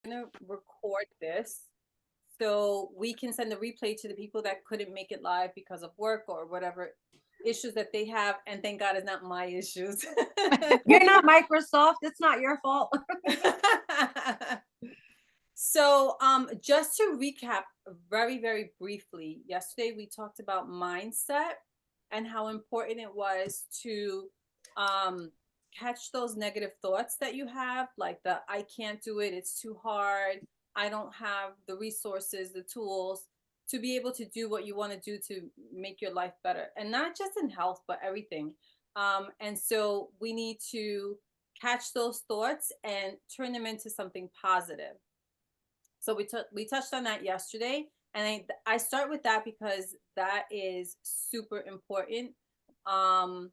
going to record this so we can send the replay to the people that couldn't make it live because of work or whatever issues that they have. And thank God it's not my issues. You're not Microsoft. It's not your fault. So just to recap very, very briefly, yesterday we talked about mindset and how important it was to catch those negative thoughts that you have, like the I can't do it, it's too hard, I don't have the resources, the tools to be able to do what you want to do to make your life better. And not just in health, but everything. And so we need to catch those thoughts and turn them into something positive. So we touched on that yesterday, and I start with that because that is super important. Um,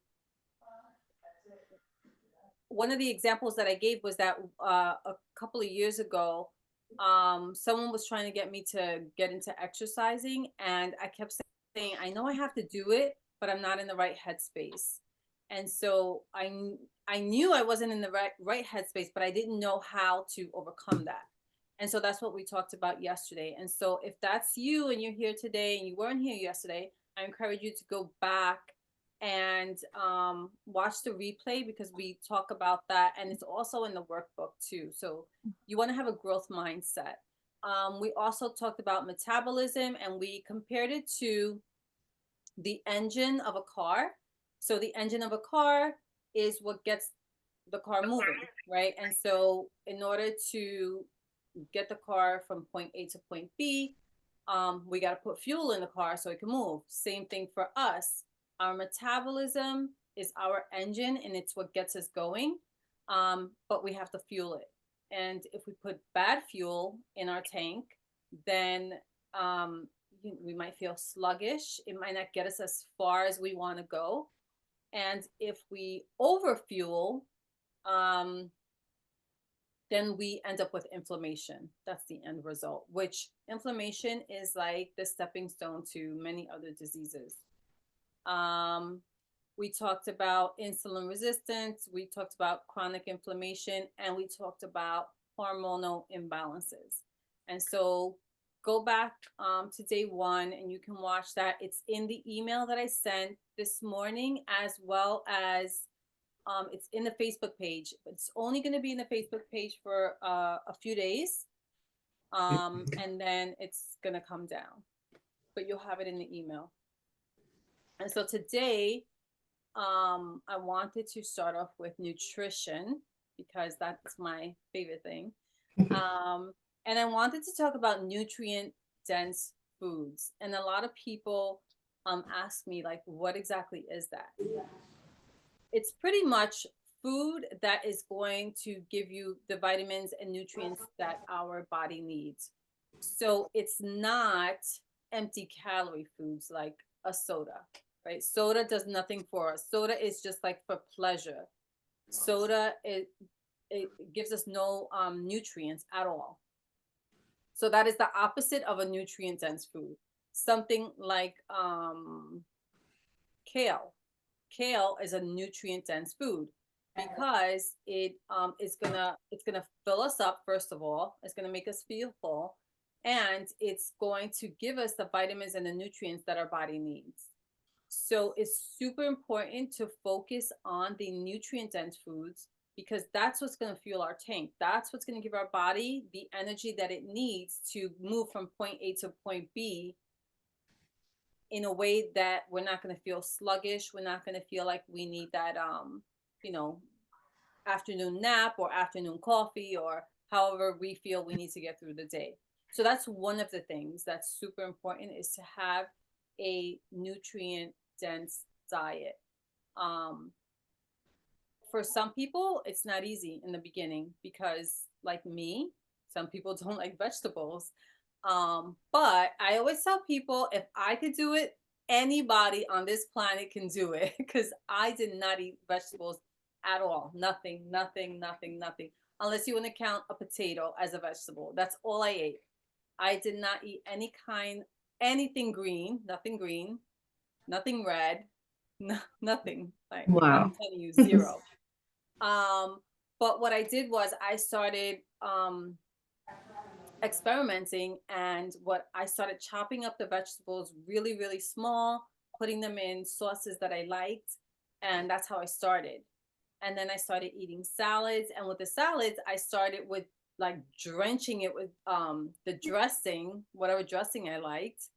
One of the examples that I gave was that a couple of years ago, someone was trying to get me to get into exercising, and I kept saying, I know I have to do it, but I'm not in the right headspace. And so I knew I wasn't in the right headspace, but I didn't know how to overcome that. And so that's what we talked about yesterday. And so if that's you and you're here today and you weren't here yesterday, I encourage you to go back and watch the replay because we talk about that, and it's also in the workbook too. So you want to have a growth mindset. We also talked about metabolism, and we compared it to the engine of a car. So the engine of a car is what gets the car moving, right? And so in order to get the car from point A to point B, we got to put fuel in the car so it can move. Same thing for us. Our metabolism is our engine, and it's what gets us going. But we have to fuel it. And if we put bad fuel in our tank, then we might feel sluggish. It might not get us as far as we want to go. And if we overfuel, then we end up with inflammation. That's the end result, which inflammation is like the stepping stone to many other diseases. We talked about insulin resistance, we talked about chronic inflammation, and we talked about hormonal imbalances. And so go back to day one and you can watch that. It's in the email that I sent this morning, as well as it's in the Facebook page. It's only going to be in the Facebook page for a few days, and then it's going to come down. But you'll have it in the email. And so today, I wanted to start off with nutrition because that's my favorite thing. And I wanted to talk about nutrient-dense foods. And a lot of people ask me, like, what exactly is that? It's pretty much food that is going to give you the vitamins and nutrients that our body needs. So it's not empty calorie foods like a soda, right? Soda does nothing for us. Soda is just like for pleasure. Soda, it gives us no nutrients at all. So that is the opposite of a nutrient dense food. Something like kale. Kale is a nutrient dense food because it's gonna fill us up. First of all, it's gonna make us feel full, and it's going to give us the vitamins and the nutrients that our body needs. So it's super important to focus on the nutrient dense foods because that's what's going to fuel our tank. That's what's going to give our body the energy that it needs to move from point A to point B in a way that we're not going to feel sluggish. We're not going to feel like we need that, you know, afternoon nap or afternoon coffee or however we feel we need to get through the day. So that's one of the things that's super important, is to have a nutrient dense diet. For some people, it's not easy in the beginning because, like me, some people don't like vegetables. But I always tell people, if I could do it, anybody on this planet can do it because I did not eat vegetables at all. Nothing, nothing, nothing, nothing. Unless you want to count a potato as a vegetable. That's all I ate. I did not eat anything green, nothing red, nothing. Like, Wow. I'm telling you, zero. But what I did was I started experimenting, and what I started chopping up the vegetables really, really small, putting them in sauces that I liked, and that's how I started. And then I started eating salads, and with the salads, I started with like drenching it with the dressing, whatever dressing I liked.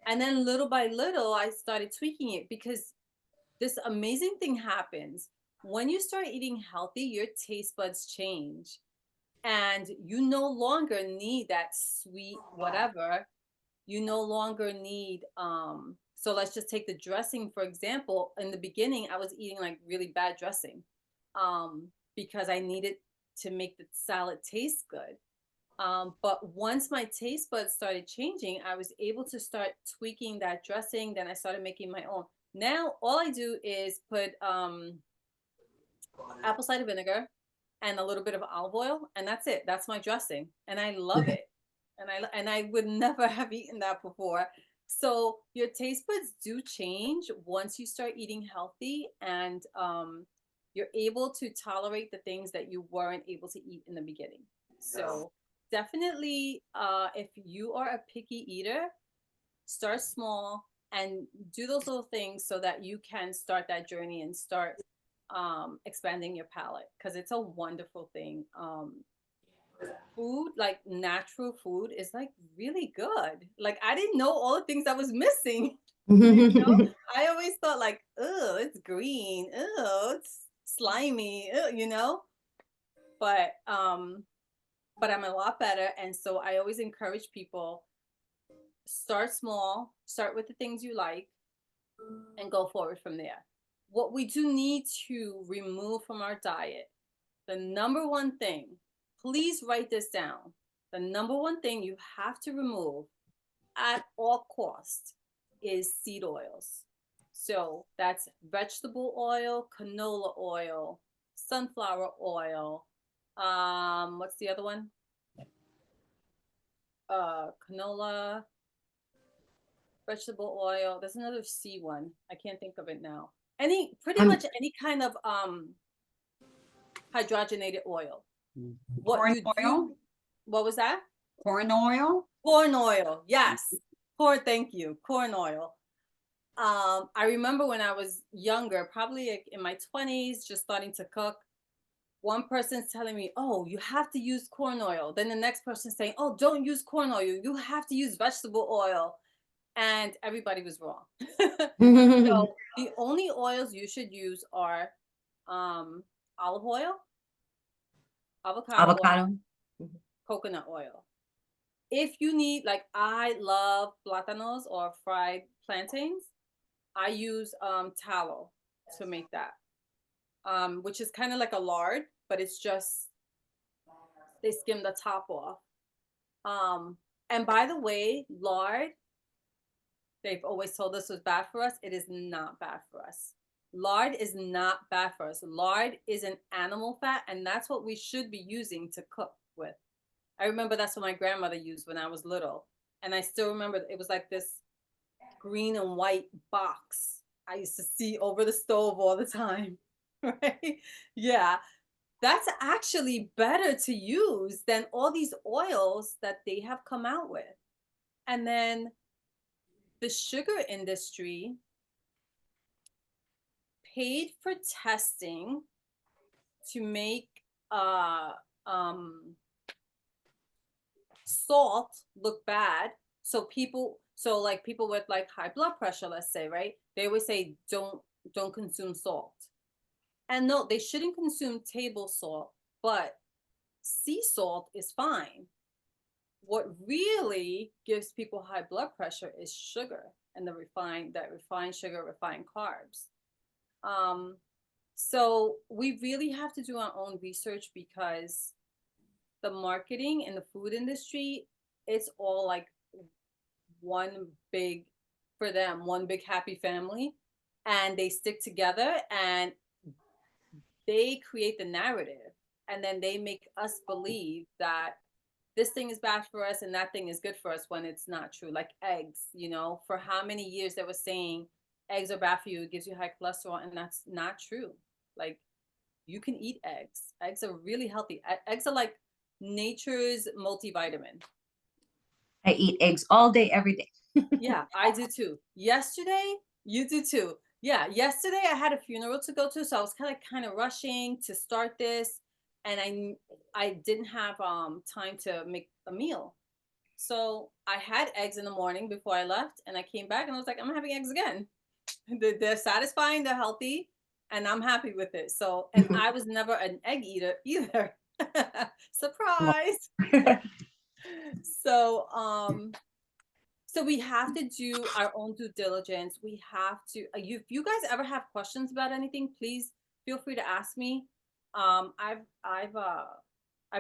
And then little by little, I started tweaking it because this amazing thing happens when you start eating healthy, your taste buds change and you no longer need that sweet whatever. You no longer need so let's just take the dressing for example. In the beginning I was eating like really bad dressing because I needed to make the salad taste good. But once my taste buds started changing, I was able to start tweaking that dressing. Then I started making my own. Now all I do is put apple cider vinegar and a little bit of olive oil, and that's it. That's my dressing, and I love it. And I would never have eaten that before. So your taste buds do change once you start eating healthy, and you're able to tolerate the things that you weren't able to eat in the beginning. So definitely, if you are a picky eater, start small and do those little things so that you can start that journey and start expanding your palate because it's a wonderful thing. Food, like natural food, is like really good. Like I didn't know all the things I was missing. I always thought like, oh, it's green, oh, it's slimy, you know. But I'm a lot better, and so I always encourage people, start small, start with the things you like, and go forward from there. What we do need to remove from our diet, the number one thing, please write this down. The number one thing you have to remove at all costs is seed oils. So that's vegetable oil, canola oil, sunflower oil. What's the other one? Canola, vegetable oil. There's another C one. I can't think of it now. Pretty much any kind of hydrogenated oil. What Corn you oil? do? What was that? Corn oil? Corn oil. Yes. Corn. Thank you. Corn oil. I remember when I was younger, probably like in my 20s, just starting to cook. One person's telling me, "Oh, you have to use corn oil." Then the next person's saying, "Oh, don't use corn oil. You have to use vegetable oil." And everybody was wrong. So the only oils you should use are olive oil, avocado oil, Avocado. coconut oil. If you need, like, I love plátanos or fried plantains. I use tallow to make that, which is kind of like a lard, but it's just they skim the top off. And by the way, lard, they've always told us was bad for us. It is not bad for us. Lard is not bad for us. Lard is an animal fat, and that's what we should be using to cook with. I remember that's what my grandmother used when I was little. And I still remember it was like this green and white box I used to see over the stove all the time. Right? Yeah. That's actually better to use than all these oils that they have come out with. And then the sugar industry paid for testing to make uh um salt look bad. So like people with like high blood pressure, let's say, right? They always say don't consume salt. And no, they shouldn't consume table salt, but sea salt is fine. What really gives people high blood pressure is sugar and refined sugar, refined carbs. Um, so we really have to do our own research because the marketing in the food industry, it's all like one big, for them, one big happy family, and they stick together and they create the narrative, and then they make us believe that this thing is bad for us and that thing is good for us when it's not true. Like eggs, for how many years they were saying eggs are bad for you, it gives you high cholesterol, and that's not true. Like, you can eat eggs. Eggs are really healthy. Eggs are like nature's multivitamin. I eat eggs all day, every day. Yeah, I do too. Yesterday, you do too. Yeah, yesterday I had a funeral to go to, so I was kind of rushing to start this, and I didn't have time to make a meal. So I had eggs in the morning before I left, and I came back and I was like, I'm having eggs again. They're satisfying, they're healthy, and I'm happy with it. So, and I was never an egg eater either. Surprise. So, so we have to do our own due diligence. We have to. If you guys ever have questions about anything, please feel free to ask me. I've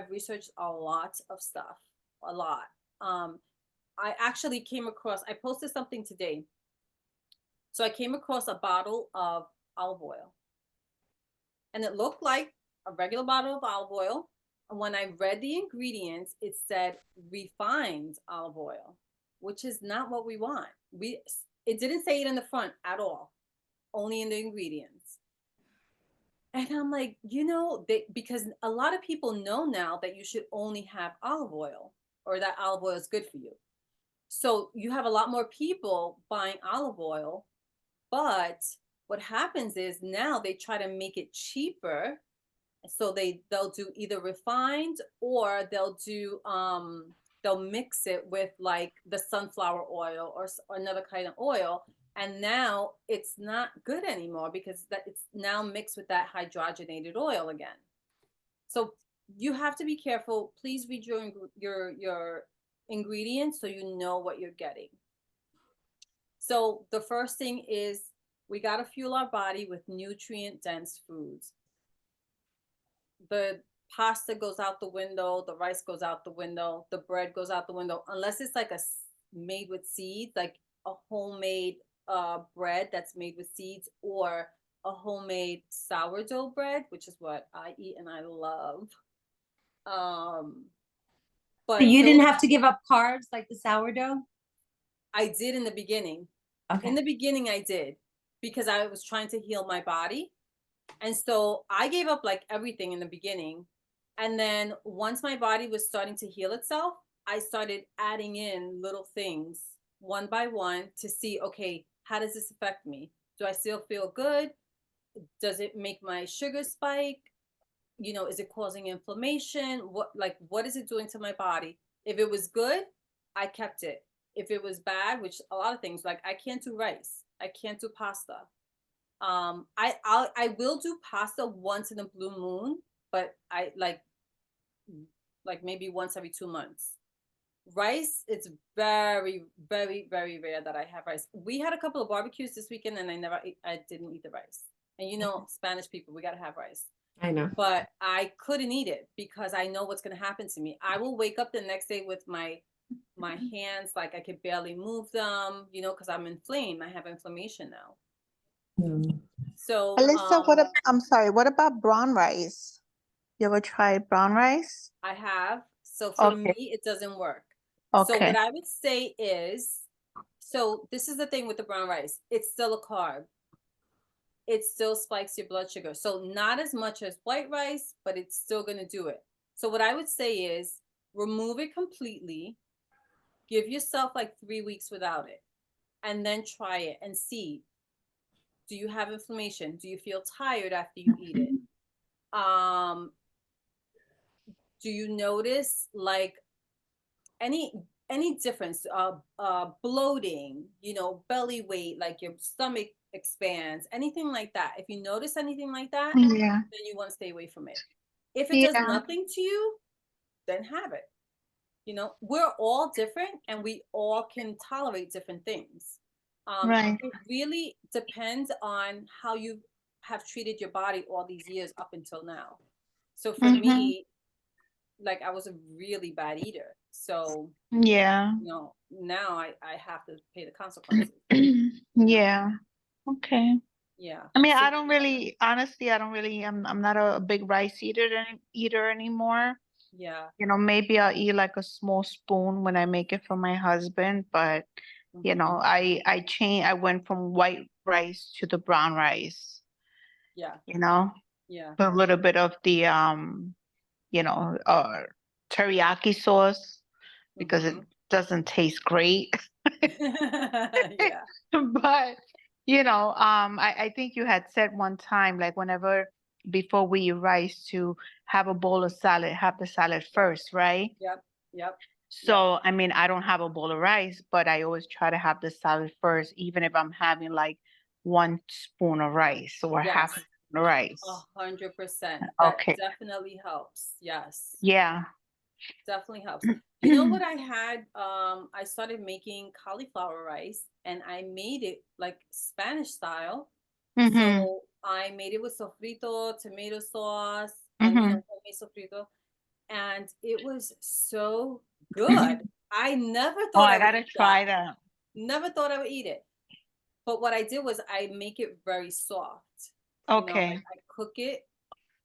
researched a lot of stuff, a lot. Um, I actually came across. I posted something today. So I came across a bottle of olive oil, and it looked like a regular bottle of olive oil. And when I read the ingredients, it said refined olive oil, which is not what we want. It didn't say it in the front at all, only in the ingredients. And I'm like, because a lot of people know now that you should only have olive oil, or that olive oil is good for you. So you have a lot more people buying olive oil, but what happens is now they try to make it cheaper. So they'll do either refined, or they'll mix it with like the sunflower oil, or another kind of oil, and now it's not good anymore because that it's now mixed with that hydrogenated oil again. So you have to be careful. Please read your ingredients so you know what you're getting. So the first thing is, we got to fuel our body with nutrient dense foods. The pasta goes out the window, the rice goes out the window, the bread goes out the window, unless it's like made with seeds, like a homemade bread that's made with seeds, or a homemade sourdough bread, which is what I eat and I love. So But you those, didn't have to give up carbs like the sourdough? I did in the beginning. Okay. In the beginning, I did, because I was trying to heal my body. And so I gave up like everything in the beginning. And then once my body was starting to heal itself, I started adding in little things one by one to see, okay, how does this affect me? Do I still feel good? Does it make my sugar spike? Is it causing inflammation? What is it doing to my body? If it was good, I kept it. If it was bad, which a lot of things, like I can't do rice, I can't do pasta. I will do pasta once in a blue moon, but I like maybe once every 2 months. Rice, it's very, very, very rare that I have rice. We had a couple of barbecues this weekend, and I didn't eat the rice. And Spanish people, we gotta have rice. I know. But I couldn't eat it because I know what's gonna happen to me. I will wake up the next day with my hands, like I could barely move them, because I'm inflamed. I have inflammation now. So Alyssa, I'm sorry, what about brown rice? You ever tried brown rice? I have. So for me, it doesn't work. So what I would say is, so this is the thing with the brown rice. It's still a carb. It still spikes your blood sugar. So not as much as white rice, but it's still going to do it. So what I would say is, remove it completely. Give yourself like 3 weeks without it, and then try it and see. Do you have inflammation? Do you feel tired after you eat it? Do you notice like any difference, bloating, belly weight, like your stomach expands, anything like that? If you notice anything like that, then you want to stay away from it. If it does nothing to you, then have it. We're all different, and we all can tolerate different things. It really depends on how you have treated your body all these years up until now. So for me, like I was a really bad eater. So now I have to pay the consequences. Yeah. Okay. Yeah. I mean, I don't really, honestly, I'm not a big rice eater anymore. Yeah. Maybe I'll eat like a small spoon when I make it for my husband, but I went from white rice to the brown rice. Yeah. Yeah. A little bit of the teriyaki sauce, because doesn't taste great. Yeah. But I think you had said one time, like whenever before we eat rice, to have a bowl of salad, have the salad Yep. first, right? Yep. Yep. Yep. So, I mean, I don't have a bowl of rice, but I always try to have the salad first, even if I'm having like 1 spoon of rice or half a Yes. spoon of rice. 100%. That Okay. definitely helps. Yes. Yeah. Definitely helps. You know what I had? I started making cauliflower rice and I made it like Spanish style. Mm-hmm. So I made it with sofrito, tomato sauce, and Mm-hmm. homemade sofrito, and it was so good. I never Oh, thought I I would gotta eat that. try that. Never thought I would eat it. But what I did was I make it very soft. I Okay. cook it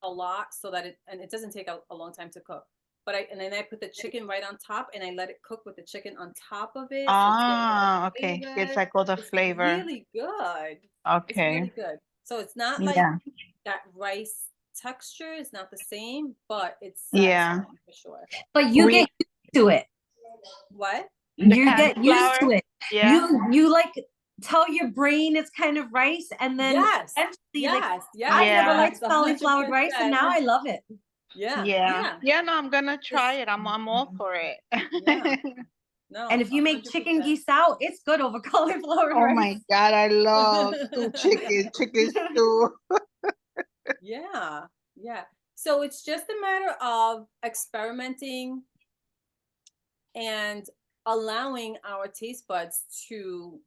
a lot so that it doesn't take a long time to cook. But and then I put the chicken right on top and I let it cook with the chicken on top of it. So it's getting all the Ah, okay. It's flavors. like all the It's flavor. really good. It's Okay. really good. So it's not like Yeah. that rice texture is not the same, but it's Yeah. satisfying for sure. But you We get used to it. What? the You get used to cauliflower. it. Yeah. You like tell your brain it's kind of rice, and then Yes. eventually, like, Yes. I Yes. never Yeah. liked Yes. cauliflower rice, and now 100%. I love it. Yeah. Yeah. Yeah. Yeah, no, I'm gonna try It's, it. I'm all for yeah. it. And No, if a you make hundred chicken percent. gisao, it's good over cauliflower Oh rice. my God, I love stew chicken, chicken stew. Yeah, yeah. So it's just a matter of experimenting and allowing our taste buds to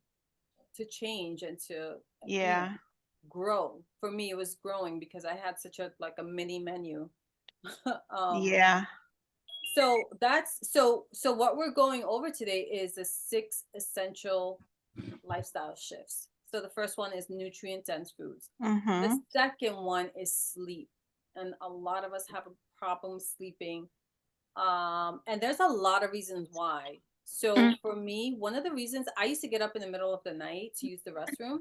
change and to, you know, Yeah. grow. For me, it was growing because I had such a like a mini menu. um, Yeah. so what we're going over today is the 6 essential lifestyle shifts. So the first one is nutrient dense foods. The Mm-hmm. second one is sleep. And a lot of us have a problem sleeping. And there's a lot of reasons why. So for me, one of the reasons I used to get up in the middle of the night to use the restroom,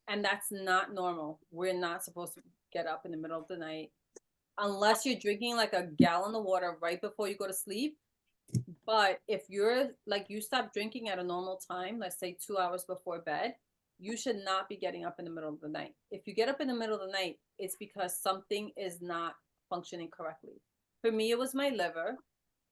and that's not normal. We're not supposed to get up in the middle of the night unless you're drinking like a gallon of water right before you go to sleep. But if you're like you stop drinking at a normal time, let's say 2 hours before bed, you should not be getting up in the middle of the night. If you get up in the middle of the night, it's because something is not functioning correctly. For me, it was my liver.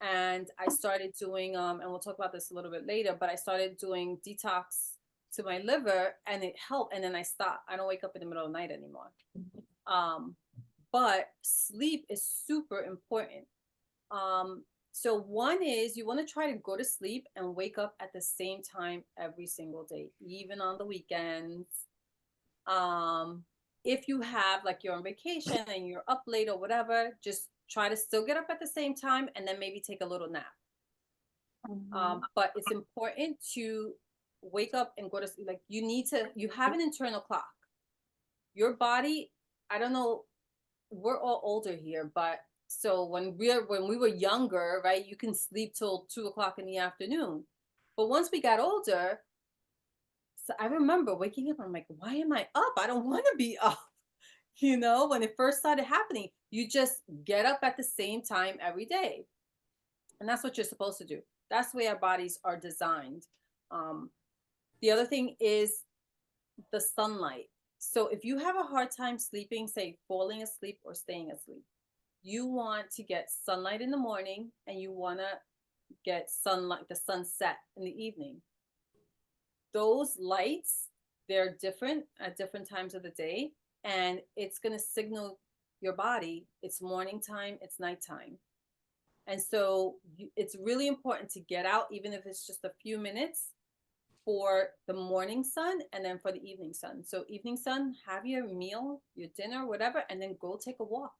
And I started doing, and we'll talk about this a little bit later, but I started doing detox to my liver and it helped. And then I stopped. I don't wake up in the middle of the night anymore. Um, but sleep is super important. Um, so one is you want to try to go to sleep and wake up at the same time every single day, even on the weekends. Um, if you have like you're on vacation and you're up late or whatever, just try to still get up at the same time and then maybe take a little nap. Mm-hmm. But it's important to wake up and go to sleep. Like you have an internal clock. Your body, I don't know, we're all older here, but so when we were younger, right, you can sleep till 2 o'clock in the afternoon. But once we got older, so I remember waking up, I'm like, why am I up? I don't want to be up. When it first started happening, you just get up at the same time every day. And that's what you're supposed to do. That's the way our bodies are designed. Um, the other thing is the sunlight. So if you have a hard time sleeping, say falling asleep or staying asleep, you want to get sunlight in the morning and you want to get sunlight, the sunset in the evening. Those lights, they're different at different times of the day, and it's going to signal your body it's morning time, it's nighttime. And so it's really important to get out, even if it's just a few minutes, for the morning sun and then for the evening sun. So evening sun, have your meal, your dinner, whatever, and then go take a walk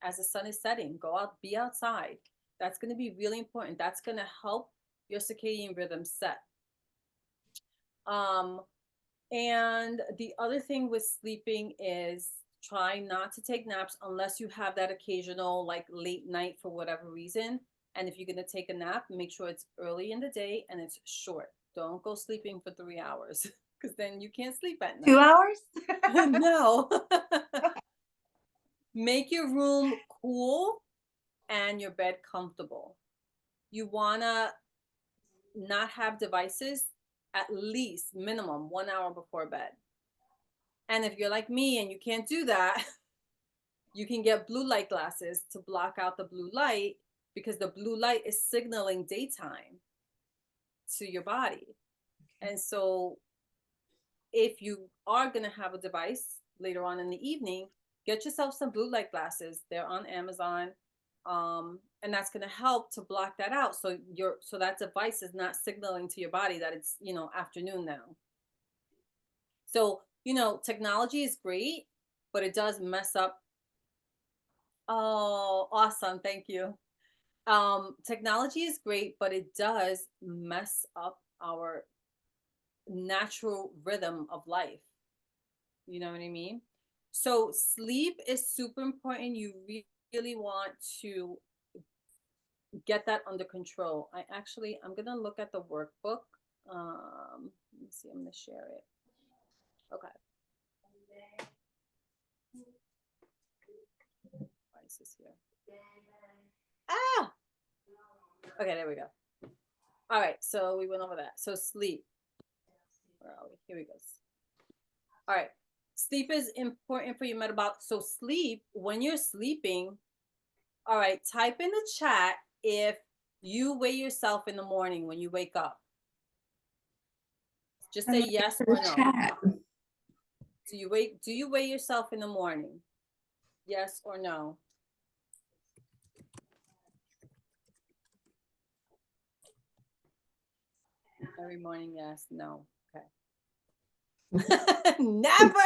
as the sun is setting. Go out, be outside. That's going to be really important. That's going to help your circadian rhythm set. And the other thing with sleeping is try not to take naps unless you have that occasional like late night for whatever reason. And if you're going to take a nap, make sure it's early in the day and it's short. Don't go sleeping for 3 hours because then you can't sleep at night. 2 hours? No. Make your room cool and your bed comfortable. You want to not have devices at least minimum 1 hour before bed. And if you're like me and you can't do that, you can get blue light glasses to block out the blue light, because the blue light is signaling daytime to your body. And so if you are going to have a device later on in the evening, get yourself some blue light glasses. They're on Amazon. And that's going to help to block that out. So that device is not signaling to your body that it's, afternoon now. So, technology is great, but it does mess up. Oh, awesome. Thank you. Technology is great, but it does mess up our natural rhythm of life. You know what I mean? So sleep is super important. You really want to get that under control. I'm going to look at the workbook. Let me see. I'm going to share it. Okay. Why is this here? Ah! Okay, there we go. All right, so we went over that. So sleep. Where are we? Here we go. All right. Sleep is important for your metabolic. So sleep, when you're sleeping, all right, type in the chat if you weigh yourself in the morning when you wake up. Just say yes or no. Do you weigh yourself in the morning? Yes or no? Every morning, yes, no. Okay. Never.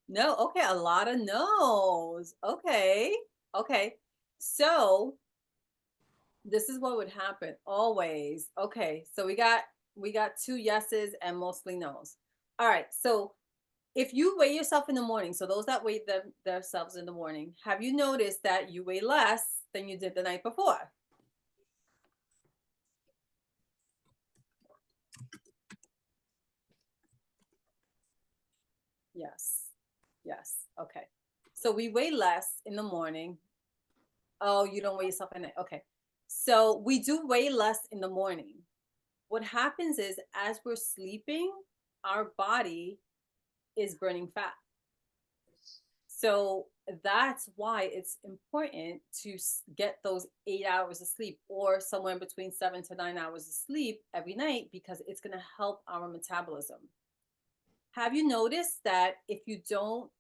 No, okay, a lot of no's. Okay. Okay. So this is what would happen always. Okay, so we got 2 yeses and mostly no's. All right, so if you weigh yourself in the morning, so those that weigh themselves in the morning, have you noticed that you weigh less than you did the night before? Yes. Yes. Okay. So we weigh less in the morning. Oh, you don't weigh yourself at night. Okay. So we do weigh less in the morning. What happens is, as we're sleeping, our body is burning fat. So that's why it's important to get those 8 hours of sleep, or somewhere between 7 to 9 hours of sleep every night, because it's going to help our metabolism. Have you noticed that if you don't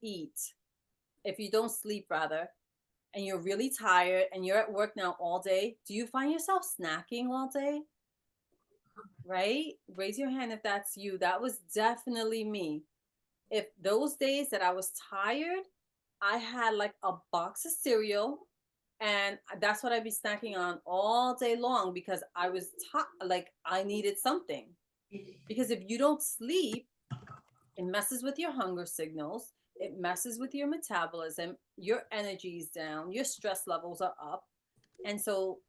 sleep rather, and you're really tired and you're at work now all day, do you find yourself snacking all day? Right? Raise your hand if that's you. That was definitely me. If those days that I was tired, I had like a box of cereal, and that's what I'd be snacking on all day long, because I was like I needed something. Because if you don't sleep, it messes with your hunger signals. It messes with your metabolism. Your energy is down. Your stress levels are up. And so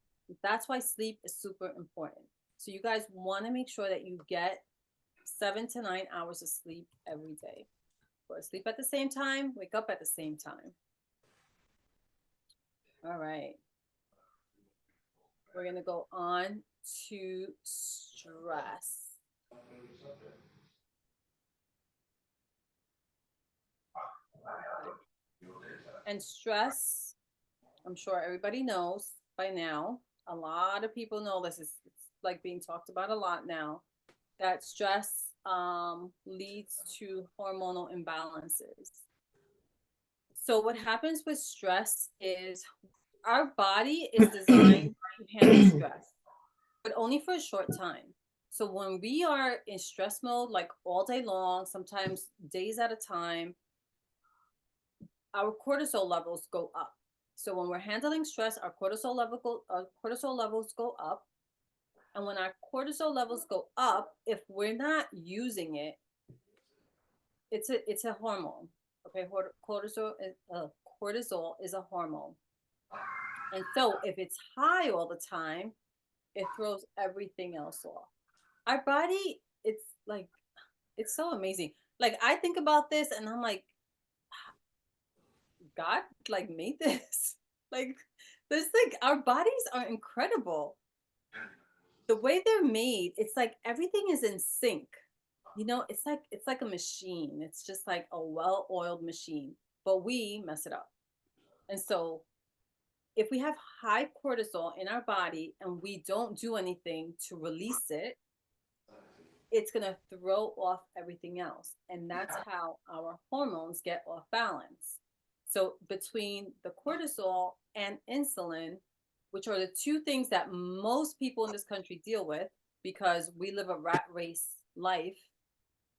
that's why sleep is super important. So you guys want to make sure that you get 7 to 9 hours of sleep every day. Go to sleep at the same time, wake up at the same time. All right. We're going to go on to stress. And stress, I'm sure everybody knows by now. A lot of people know this. It's like being talked about a lot now, that stress leads to hormonal imbalances. So what happens with stress is, our body is designed to handle stress, but only for a short time. So when we are in stress mode, like all day long, sometimes days at a time, our cortisol levels go up. So when we're handling stress, our cortisol levels go up. And when our cortisol levels go up, if we're not using it, it's a hormone. Okay, cortisol is a hormone. And so if it's high all the time, it throws everything else off. Our body, it's so amazing. Like, I think about this and I'm like, God like made this. Like, our bodies are incredible. the way they're made, it's like everything is in sync. You know, it's like a machine. It's just like a well-oiled machine, but we mess it up. And so if we have high cortisol in our body and we don't do anything to release it, it's going to throw off everything else. And that's how our hormones get off balance. So between the cortisol and insulin, which are the two things that most people in this country deal with because we live a rat race life.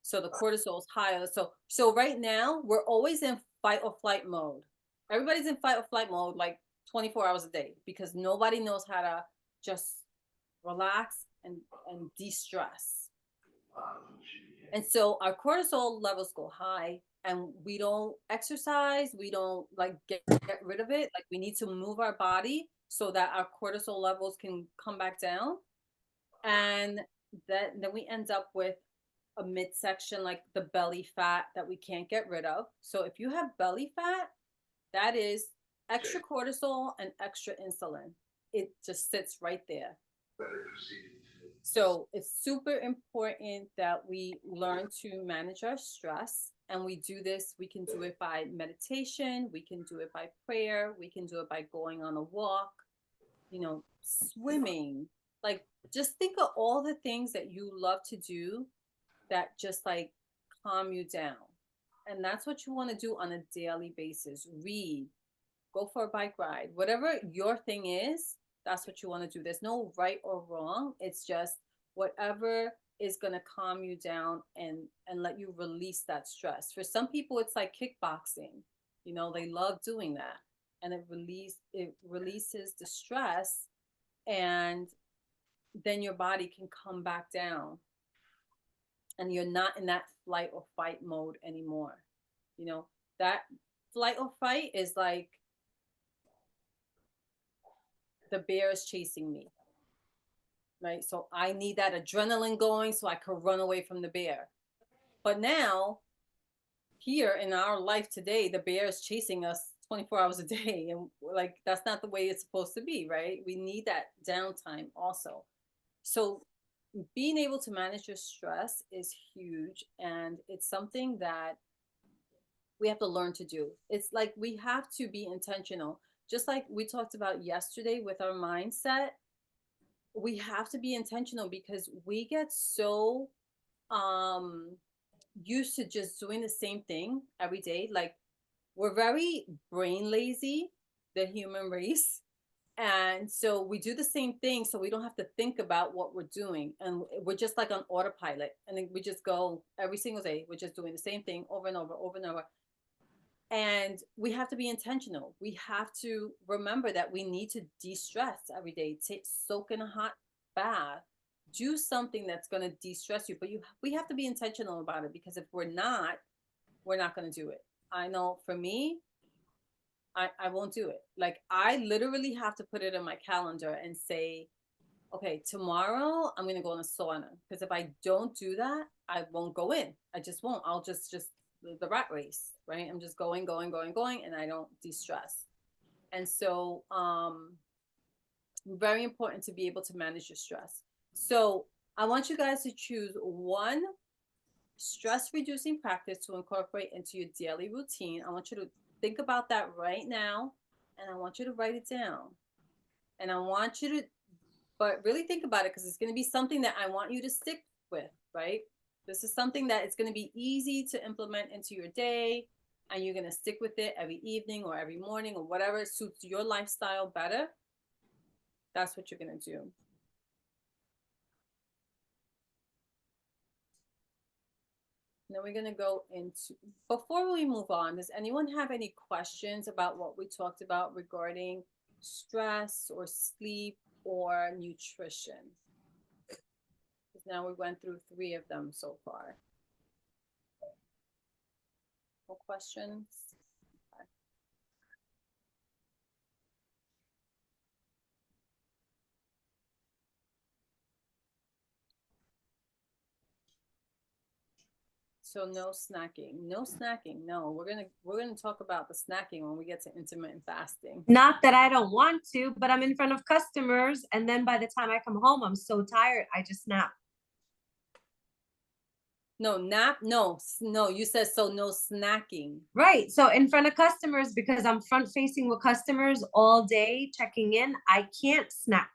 So the cortisol is higher. So right now we're always in fight or flight mode. Everybody's in fight or flight mode like 24 hours a day because nobody knows how to just relax and de-stress. And so our cortisol levels go high and we don't exercise, we don't like get rid of it. Like we need to move our body so that our cortisol levels can come back down. And then we end up with a midsection like the belly fat that we can't get rid of. So if you have belly fat, that is extra cortisol and extra insulin. It just sits right there. So it's super important that we learn to manage our stress. And we do this, we can do it by meditation, we can do it by prayer, we can do it by going on a walk, you know, swimming. Like just think of all the things that you love to do that just like calm you down. And that's what you want to do on a daily basis. Read, go for a bike ride, whatever your thing is, that's what you want to do. There's no right or wrong. It's just whatever is going to calm you down and let you release that stress. For some people, it's like kickboxing. You know, they love doing that. And it releases the stress, and then your body can come back down. And you're not in that flight or fight mode anymore. You know, that flight or fight is like the bear is chasing me, right? So I need that adrenaline going so I could run away from the bear. But now, here in our life today, the bear is chasing us 24 hours a day. And like, that's not the way it's supposed to be, right? We need that downtime also. So being able to manage your stress is huge. And it's something that we have to learn to do. It's like we have to be intentional. Just like we talked about yesterday with our mindset, we have to be intentional because we get so used to just doing the same thing every day. Like we're very brain lazy, the human race. And so we do the same thing so we don't have to think about what we're doing. And we're just like on autopilot. And then we just go every single day. We're just doing the same thing over and over, over and over. And we have to be intentional. We have to remember that we need to de-stress every day. Soak in a hot bath. Do something that's going to de-stress you. But we have to be intentional about it, because if we're not going to do it. I know for me, I won't do it. Like I literally have to put it in my calendar and say, okay, tomorrow I'm going to go in a sauna. Because if I don't do that, I won't go in. I just won't. I'll just the rat race, right? I'm just going, and I don't de-stress. And so very important to be able to manage your stress. So I want you guys to choose one stress reducing practice to incorporate into your daily routine. I want you to think about that right now, and I want you to write it down. And I want you to, but really think about it, because it's going to be something that I want you to stick with, right? This is something that it's going to be easy to implement into your day, and you're going to stick with it every evening or every morning or whatever suits your lifestyle better. That's what you're going to do. Now we're going to go into, before we move on, does anyone have any questions about what we talked about regarding stress or sleep or nutrition? Because now we went through 3 of them so far. No questions? Okay. So no snacking. No snacking. No, we're gonna talk about the snacking when we get to intermittent fasting. Not that I don't want to, but I'm in front of customers, and then by the time I come home, I'm so tired, I just nap. No nap. No, no. You said so. No snacking. Right. So in front of customers, because I'm front facing with customers all day, checking in, I can't snack.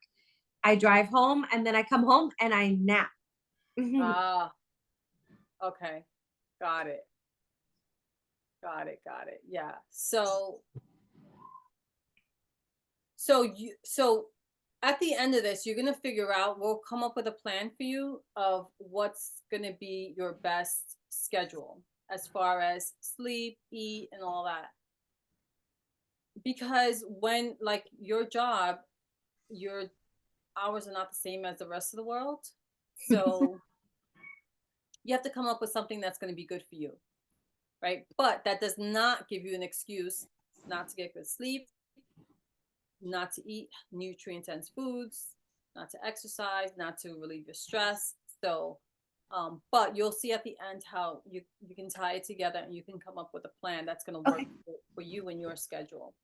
I drive home and then I come home and I nap. Ah, okay. Got it. Got it. Got it. Yeah. So at the end of this, you're gonna figure out. We'll come up with a plan for you of what's gonna be your best schedule as far as sleep, eat, and all that. Because when like your job, your hours are not the same as the rest of the world. So you have to come up with something that's going to be good for you, right? But that does not give you an excuse not to get good sleep, not to eat nutrient dense foods, not to exercise, not to relieve your stress. So, but you'll see at the end how you can tie it together and you can come up with a plan that's going to work Okay. for you and your schedule.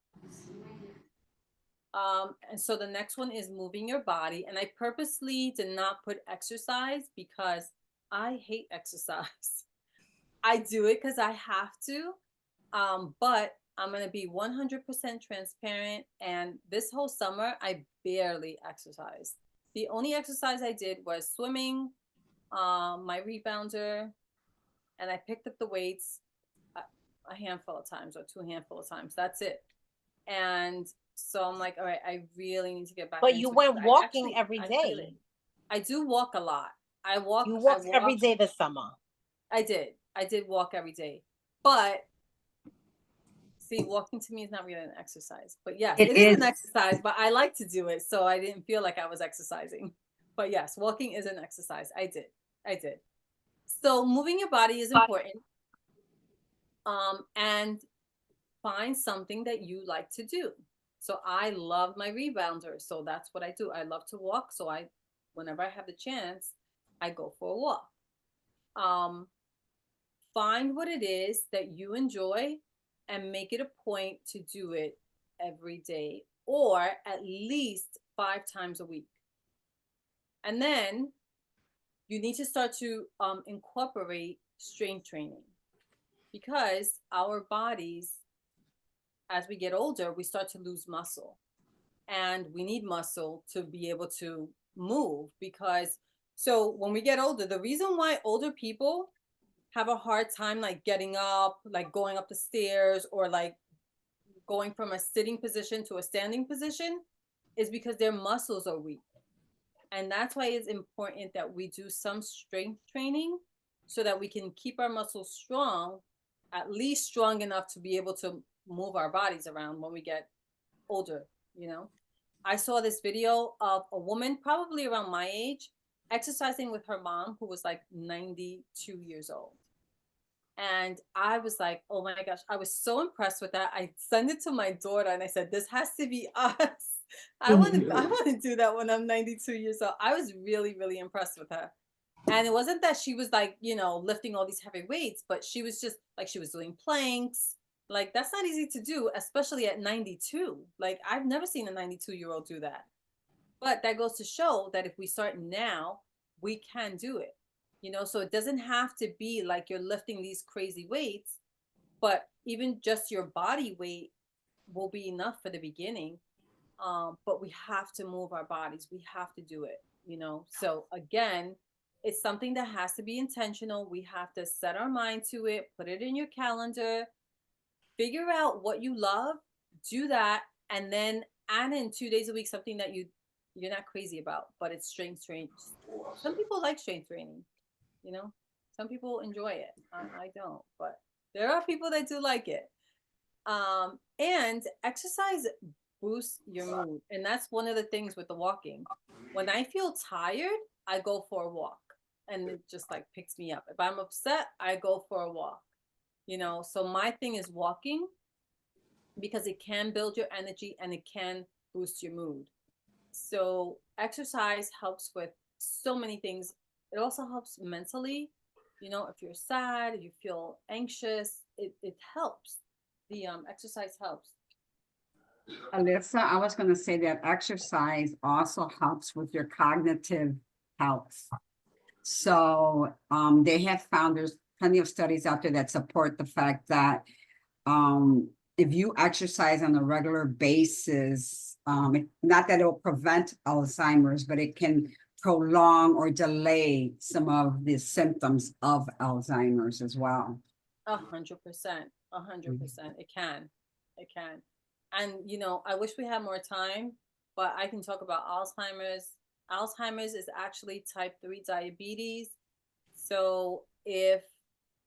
And so the next one is moving your body. And I purposely did not put exercise because I hate exercise. I do it because I have to. But I'm going to be 100% transparent. And this whole summer, I barely exercised. The only exercise I did was swimming, my rebounder, and I picked up the weights a handful of times or two handful of times. That's it. And so I'm like, all right, I really need to get back But into you it. went I walking actually, every I feel it. day. I do walk a lot. You I walked every walk. day this summer. I did. I did walk every day. But see, walking to me is not really an exercise. But yes, It it is is. an exercise, but I like to do it. So I didn't feel like I was exercising. But yes, walking is an exercise. I did. I did. So moving your body is important. And find something that you like to do. So I love my rebounder. So that's what I do. I love to walk. So whenever I have the chance, I go for a walk. Um, find what it is that you enjoy and make it a point to do it every day or at least 5 times a week. And then you need to start to incorporate strength training because our bodies, as we get older, we start to lose muscle. And we need muscle to be able to move because so when we get older, the reason why older people have a hard time like getting up, like going up the stairs or like going from a sitting position to a standing position is because their muscles are weak. And that's why it's important that we do some strength training so that we can keep our muscles strong, at least strong enough to be able to move our bodies around when we get older, you know? I saw this video of a woman, probably around my age, exercising with her mom, who was like 92 years old. And I was like, oh my gosh, I was so impressed with that. I sent it to my daughter and I said, this has to be us. I want to do that when I'm 92 years old. I was really, really impressed with her. And it wasn't that she was like, lifting all these heavy weights, but she was just like, she was doing planks. Like, that's not easy to do, especially at 92. Like, I've never seen a 92-year-old do that. But that goes to show that if we start now, we can do it. So it doesn't have to be like you're lifting these crazy weights, but even just your body weight will be enough for the beginning. But we have to move our bodies. We have to do it. So again, it's something that has to be intentional. We have to set our mind to it, put it in your calendar, figure out what you love, do that, and then add in 2 days a week something that you're not crazy about, but it's strength training. Some people like strength training, you know. Some people enjoy it. I don't, but there are people that do like it. And exercise boosts your mood, and that's one of the things with the walking. When I feel tired, I go for a walk, and it just like picks me up. If I'm upset, I go for a walk. So my thing is walking because it can build your energy and it can boost your mood. So exercise helps with so many things. It also helps mentally You know, if you're sad, if you feel anxious, it helps. The exercise helps. Alyssa, I was going to say that exercise also helps with your cognitive health. So they have found there's plenty of studies out there that support the fact that if you exercise on a regular basis, not that it'll prevent Alzheimer's, but it can prolong or delay some of the symptoms of Alzheimer's as well. 100%, 100%. It can. And you know, I wish we had more time, but I can talk about Alzheimer's. Alzheimer's is actually type 3 diabetes. So if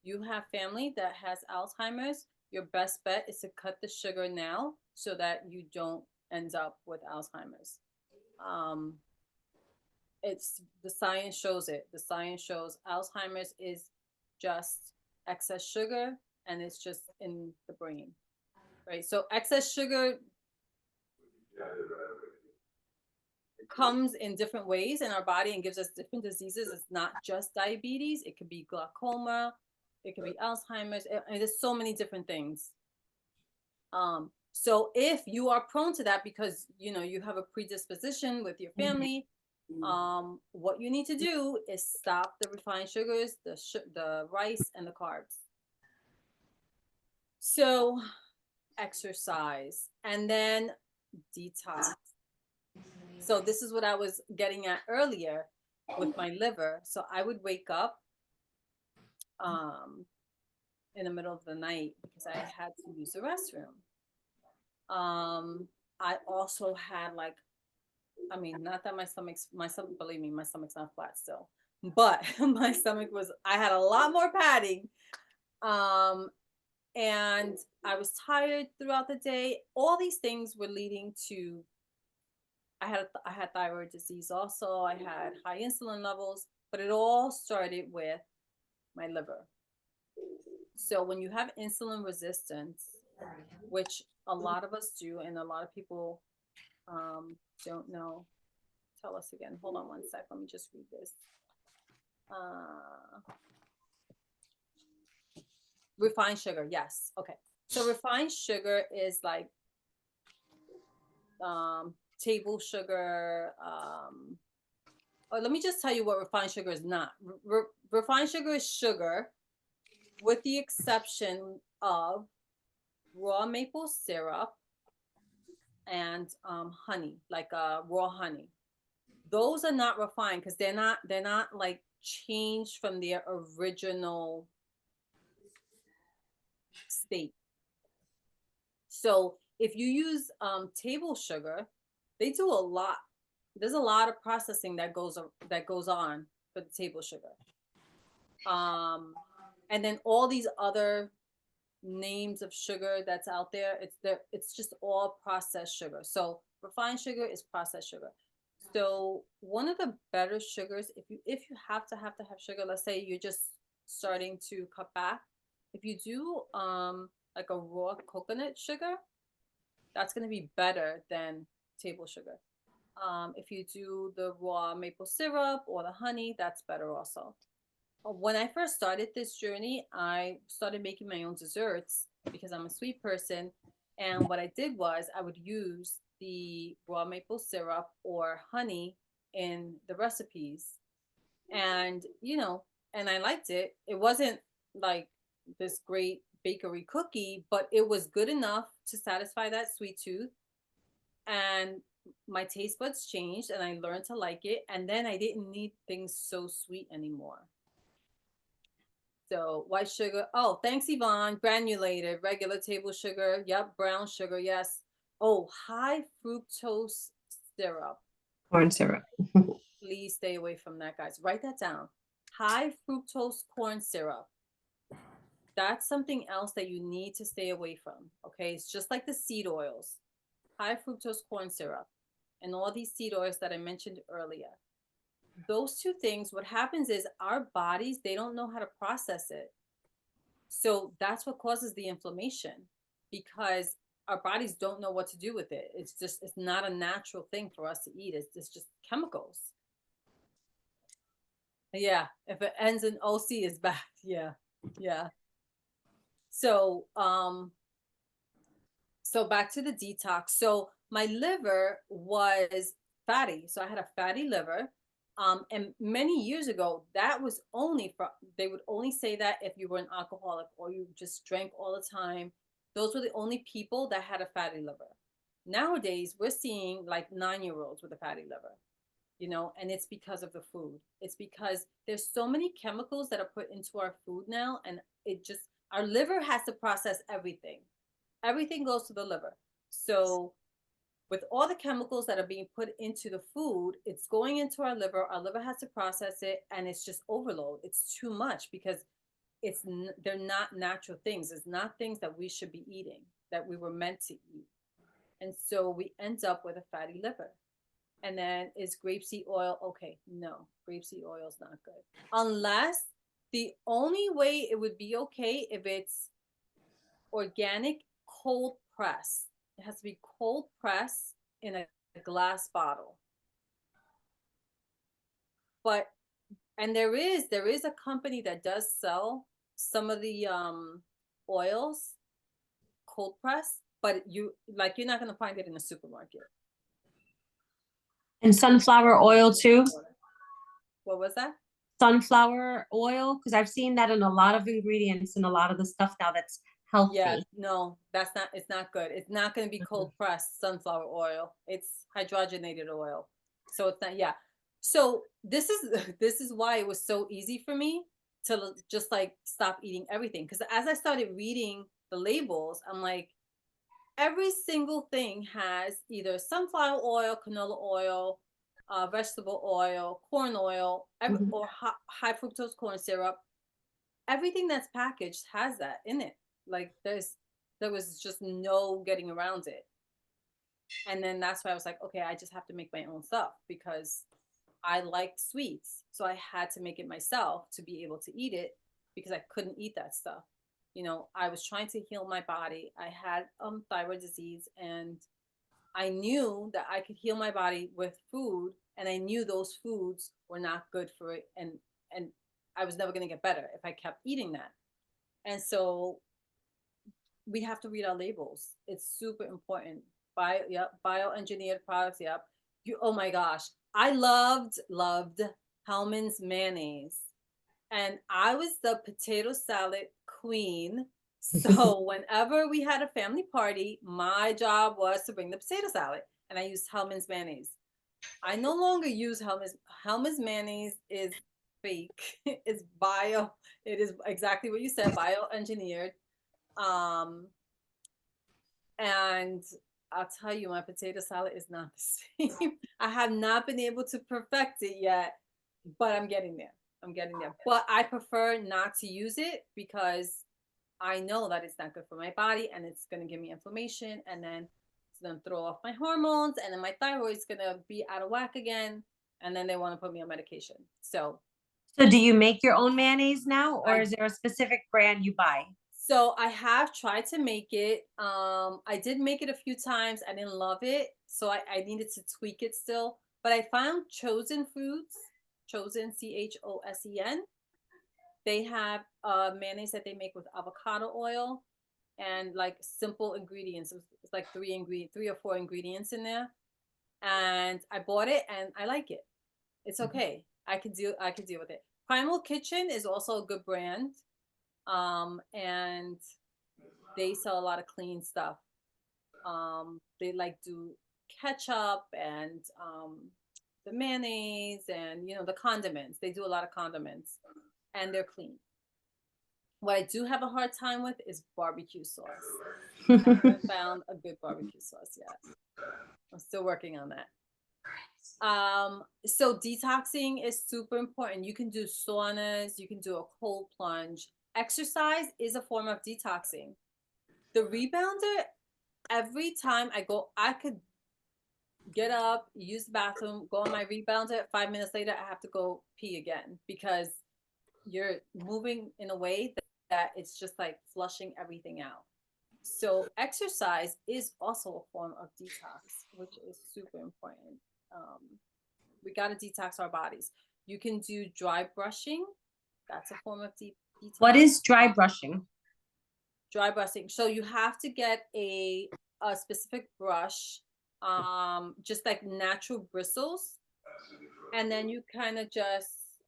you have family that has Alzheimer's, your best bet is to cut the sugar now so that you don't end up with Alzheimer's. Um, it's the science shows it. The science shows Alzheimer's is just excess sugar, and it's just in the brain, right? So excess sugar comes in different ways in our body and gives us different diseases. It's not just diabetes. It could be glaucoma. It could be Alzheimer's. And there's so many different things. So if you are prone to that because you know you have a predisposition with your family, what you need to do is stop the refined sugars, the rice, and the carbs. So exercise and then detox. So this is what I was getting at earlier with my liver. So I would wake up in the middle of the night because I had to use the restroom. I also had like, I mean, not that my stomach, believe me, my stomach's not flat still, but my stomach was, I had a lot more padding. And I was tired throughout the day. All these things were leading to, I had thyroid disease also. I had high insulin levels, but it all started with my liver. So when you have insulin resistance, which a lot of us do, and a lot of people don't know. Tell us again. Hold on one sec. Let me just read this. Refined sugar. Yes. Okay. So refined sugar is like table sugar. Let me just tell you what refined sugar is not. Refined sugar is sugar with the exception of raw maple syrup and honey, like raw honey. Those are not refined because they're not like changed from their original state. So if you use table sugar, they do a lot. There's a lot of processing that goes on for the table sugar. And then all these other names of sugar that's out there, it's just all processed sugar. So refined sugar is processed sugar. So one of the better sugars, if you have to have sugar, let's say you're just starting to cut back, if you do like a raw coconut sugar, that's going to be better than table sugar. If you do the raw maple syrup or the honey, that's better also. When I first started this journey, I started making my own desserts because I'm a sweet person. And what I did was I would use the raw maple syrup or honey in the recipes. And, you know, and I liked it. It wasn't like this great bakery cookie, but it was good enough to satisfy that sweet tooth. And my taste buds changed and I learned to like it. And then I didn't need things so sweet anymore. So white sugar. Oh, thanks, Yvonne. Granulated, regular table sugar. Yep, brown sugar. Yes. Oh, high fructose syrup. Corn syrup. Please stay away from that, guys. Write that down. High fructose corn syrup. That's something else that you need to stay away from. Okay, it's just like the seed oils. High fructose corn syrup and all these seed oils that I mentioned earlier. Those two things, what happens is our bodies, they don't know how to process it. So that's what causes the inflammation because our bodies don't know what to do with it. It's not a natural thing for us to eat. It's just chemicals. Yeah, if it ends in OC is bad. Yeah. Yeah. So, so back to the detox. So my liver was fatty. So I had a fatty liver. And many years ago, that was only for, they would only say that if you were an alcoholic or you just drank all the time. Those were the only people that had a fatty liver. Nowadays, we're seeing like 9-year-olds with a fatty liver, you know, and it's because of the food. It's because there's so many chemicals that are put into our food now, and it just, our liver has to process everything. Everything goes to the liver. So with all the chemicals that are being put into the food, it's going into our liver. Our liver has to process it, and it's just overload. It's too much because they're not natural things. It's not things that we should be eating, that we were meant to eat. And so we end up with a fatty liver. And then is grapeseed oil okay? No, grapeseed oil is not good. Unless the only way it would be okay if it's organic cold press. It has to be cold press in a glass bottle. But and there is a company that does sell some of the oils cold press, but you're not gonna find it in the supermarket. And sunflower oil too. What was that? Sunflower oil, because I've seen that in a lot of ingredients and a lot of the stuff now that's healthy. Yeah, no, it's not good. It's not going to be cold pressed sunflower oil. It's hydrogenated oil. So it's not, yeah. So this is why it was so easy for me to just like stop eating everything. Because as I started reading the labels, I'm like, every single thing has either sunflower oil, canola oil, vegetable oil, corn oil, Mhm. or high fructose corn syrup. Everything that's packaged has that in it. Like there was just no getting around it. And then that's why I was like, okay, I just have to make my own stuff because I liked sweets. So I had to make it myself to be able to eat it because I couldn't eat that stuff. You know, I was trying to heal my body. I had thyroid disease, and I knew that I could heal my body with food, and I knew those foods were not good for it, and I was never going to get better if I kept eating that. And so we have to read our labels. It's super important. Bioengineered products. Yep. Oh my gosh, I loved Hellman's mayonnaise, and I was the potato salad queen. So whenever we had a family party, my job was to bring the potato salad, and I used Hellman's mayonnaise. I no longer use Hellman's. Hellman's mayonnaise is fake. It's bio. It is exactly what you said, bioengineered. Um, and I'll tell you, my potato salad is not the same. I have not been able to perfect it yet, but I'm getting there. I'm getting there. But I prefer not to use it because I know that it's not good for my body, and it's going to give me inflammation, and then it's going to throw off my hormones, and then my thyroid's going to be out of whack again, and then they want to put me on medication. So do you make your own mayonnaise now, or I is there a specific brand you buy? So I have tried to make it. I did make it a few times. I didn't love it, so I needed to tweak it still. But I found Chosen Foods, Chosen CHOSEN. They have mayonnaise that they make with avocado oil and like simple ingredients. It's like three or four ingredients in there. And I bought it, and I like it. It's okay. I could deal with it. Primal Kitchen is also a good brand. And they sell a lot of clean stuff. They like do ketchup and the mayonnaise and the condiments. They do a lot of condiments, and they're clean. What I do have a hard time with is barbecue sauce. I haven't found a good barbecue sauce yet. I'm still working on that. So detoxing is super important. You can do saunas, you can do a cold plunge. Exercise is a form of detoxing. The rebounder, every time I go, I could get up, use the bathroom, go on my rebounder. 5 minutes later, I have to go pee again because you're moving in a way that it's just like flushing everything out. So exercise is also a form of detox, which is super important. We got to detox our bodies. You can do dry brushing. That's a form of detox. What is dry brushing? Dry brushing? So you have to get a specific brush, just like natural bristles, and then you kind of just,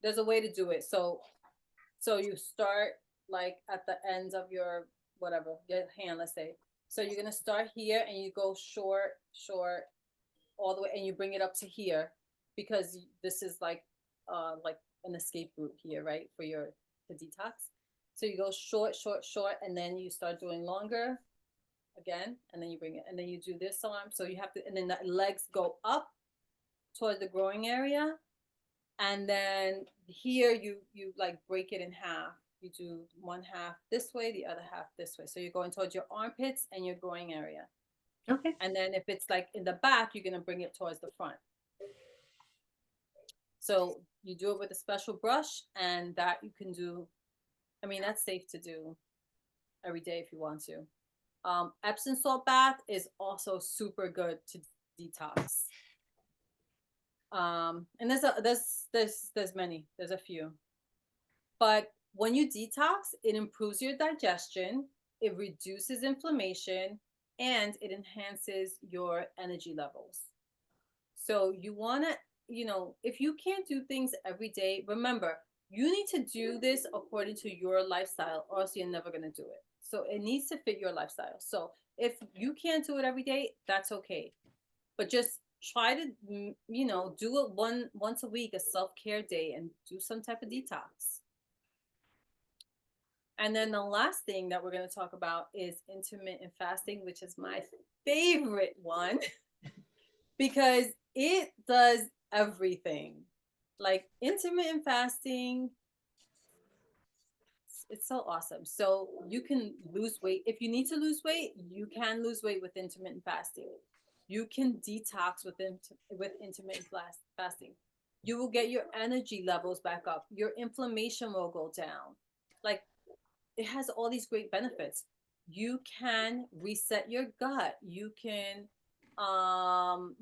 there's a way to do it. So you start like at the ends of your whatever, your hand, let's say. So you're gonna start here and you go short, all the way, and you bring it up to here, because this is like an escape route here, right? For your to detox. So you go short, and then you start doing longer again, and then you bring it, and then you do this arm. So you have to, and then the legs go up towards the growing area, and then here you like break it in half. You do one half this way, the other half this way. So you're going towards your armpits and your growing area. Okay. And then if it's like in the back, you're gonna bring it towards the front. So you do it with a special brush, and that you can do. I mean, that's safe to do every day if you want to. Epsom salt bath is also super good to detox. And there's many, there's a few. But when you detox, it improves your digestion, it reduces inflammation, and it enhances your energy levels. So you want to, if you can't do things every day, remember, you need to do this according to your lifestyle, or else you're never going to do it. So it needs to fit your lifestyle. So if you can't do it every day, that's okay. But just try to, do it once a week, a self-care day, and do some type of detox. And then the last thing that we're going to talk about is intermittent fasting, which is my favorite one because it does everything. Like intermittent fasting, it's so awesome. So you can lose weight. If you need to lose weight, you can lose weight with intermittent fasting. You can detox with intermittent fasting. You will get your energy levels back up. Your inflammation will go down. Like, it has all these great benefits. You can reset your gut. You can,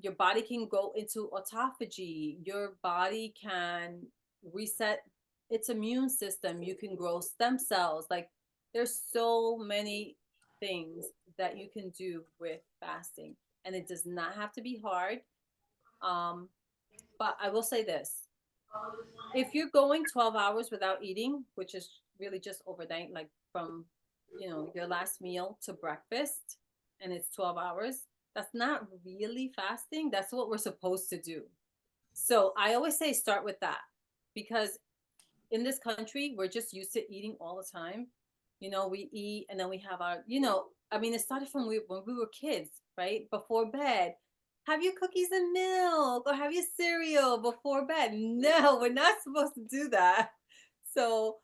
your body can go into autophagy. Your body can reset its immune system. You can grow stem cells. Like, there's so many things that you can do with fasting, and it does not have to be hard. But I will say this: if you're going 12 hours without eating, which is really just overnight, like from your last meal to breakfast, and it's 12 hours, that's not really fasting. That's what we're supposed to do. So I always say start with that, because in this country we're just used to eating all the time. We eat, and then we have our, I mean, it started from when we were kids, right? Before bed, have your cookies and milk, or have your cereal before bed. No, we're not supposed to do that. So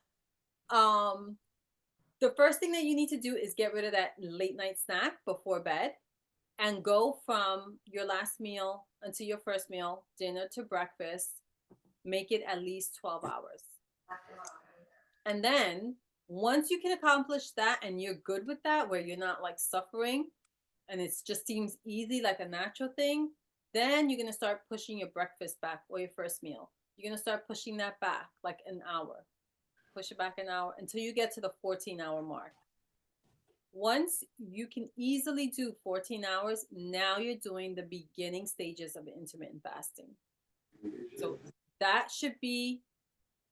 the first thing that you need to do is get rid of that late night snack before bed, and go from your last meal until your first meal, dinner to breakfast. Make it at least 12 hours. And then once you can accomplish that and you're good with that, where you're not like suffering and it just seems easy, like a natural thing, then you're going to start pushing your breakfast back, or your first meal. You're going to start pushing that back like an hour. Push it back an hour until you get to the 14-hour mark. Once you can easily do 14 hours, now you're doing the beginning stages of intermittent fasting. So that should be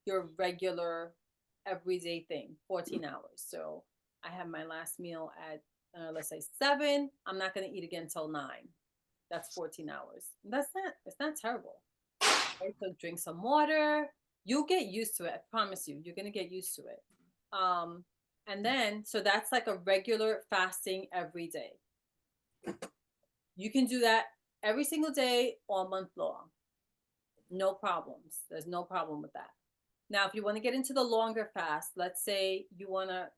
your regular everyday thing, 14 hours. So I have my last meal at, let's say 7. I'm not going to eat again till 9. That's 14 hours. It's not terrible. Right? So drink some water. You'll get used to it. I promise you, you're going to get used to it. And then, so that's like a regular fasting every day. You can do that every single day all month long. No problems. There's no problem with that. Now, if you want to get into the longer fast, let's say you want to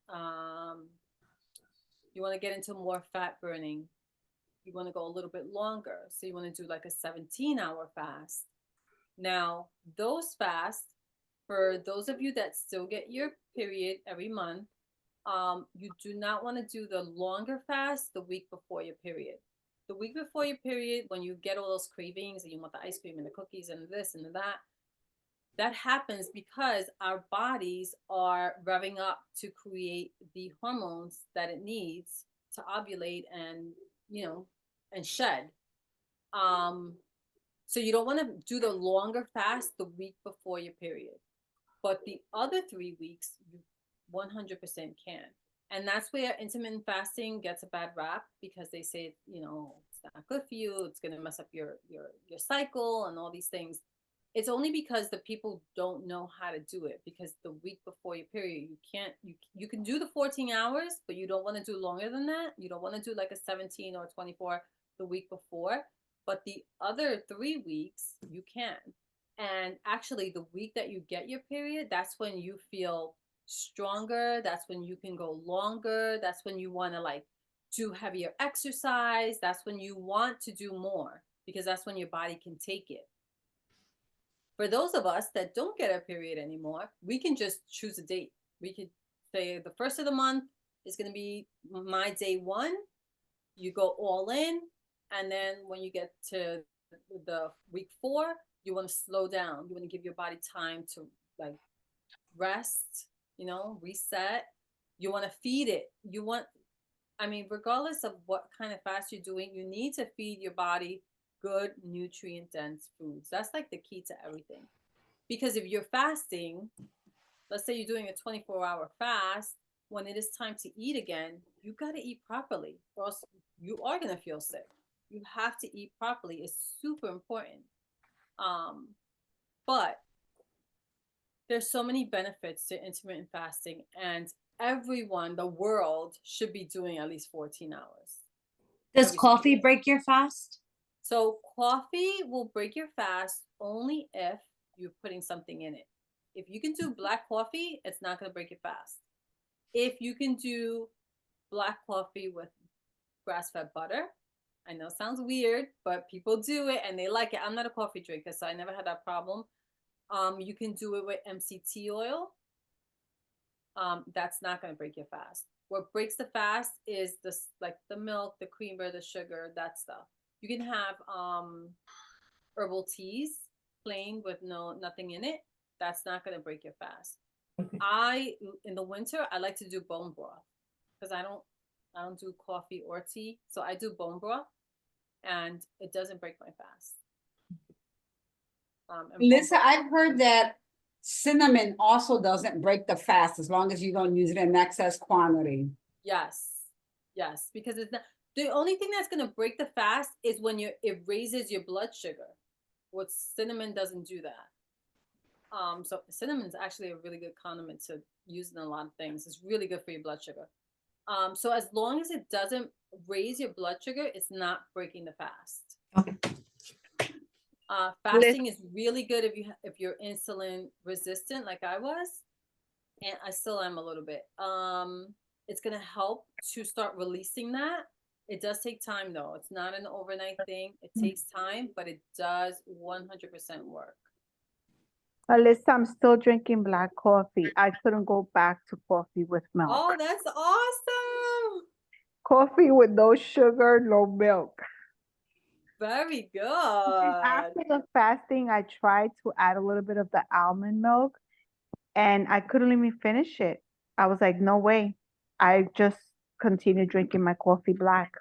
get into more fat burning. You want to go a little bit longer. So you want to do like a 17-hour fast. Now, those fasts, for those of you that still get your period every month, you do not want to do the longer fast the week before your period. the week before your period, when you get all those cravings and you want the ice cream and the cookies and this and that, that happens because our bodies are revving up to create the hormones that it needs to ovulate and, and shed. So you don't want to do the longer fast the week before your period, but the other 3 weeks, you 100% can. And that's where intermittent fasting gets a bad rap, because they say, it's not good for you. It's going to mess up your cycle and all these things. It's only because the people don't know how to do it, because the week before your period, you can do the 14 hours, but you don't want to do longer than that. You don't want to do like a 17 or 24 the week before, but the other 3 weeks you can. And actually the week that you get your period, that's when you feel stronger. That's when you can go longer. That's when you want to like do heavier exercise. That's when you want to do more, because that's when your body can take it. For those of us that don't get a period anymore, we can just choose a date. We could say the first of the month is going to be my day 1. You go all in. And then when you get to the week 4, you want to slow down. You want to give your body time to like rest, reset. You want to feed it. Regardless of what kind of fast you're doing, you need to feed your body good nutrient dense foods. That's like the key to everything. Because if you're fasting, let's say you're doing a 24-hour fast, when it is time to eat again, you got to eat properly, or else you are going to feel sick. You have to eat properly. It's super important. But there's so many benefits to intermittent fasting, and everyone, the world, should be doing at least 14 hours. Does coffee break your fast? So coffee will break your fast only if you're putting something in it. If you can do black coffee, it's not going to break your fast. If you can do black coffee with grass-fed butter, I know it sounds weird, but people do it and they like it. I'm not a coffee drinker, so I never had that problem. You can do it with MCT oil. That's not going to break your fast. What breaks the fast is the milk, the creamer, the sugar, that stuff. You can have herbal teas, plain with nothing in it. That's not going to break your fast. In the winter, I like to do bone broth, because I don't do coffee or tea, so I do bone broth, and it doesn't break my fast. Lisa, I've heard that cinnamon also doesn't break the fast as long as you don't use it in excess quantity. Yes, because it's not, the only thing that's going to break the fast is when it raises your blood sugar. What cinnamon doesn't do that. So cinnamon's actually a really good condiment to use in a lot of things. It's really good for your blood sugar. So as long as it doesn't raise your blood sugar, it's not breaking the fast. Okay. Fasting is really good if you're insulin resistant, like I was, and I still am a little bit. It's gonna help to start releasing that. It does take time though. It's not an overnight thing. It takes time, but it does 100% work. Alyssa, I'm still drinking black coffee. I couldn't go back to coffee with milk. Oh, that's awesome. Coffee with no sugar, no milk. Very good. After the fasting, I tried to add a little bit of the almond milk, and I couldn't even finish it. I was like, no way. I just continued drinking my coffee black.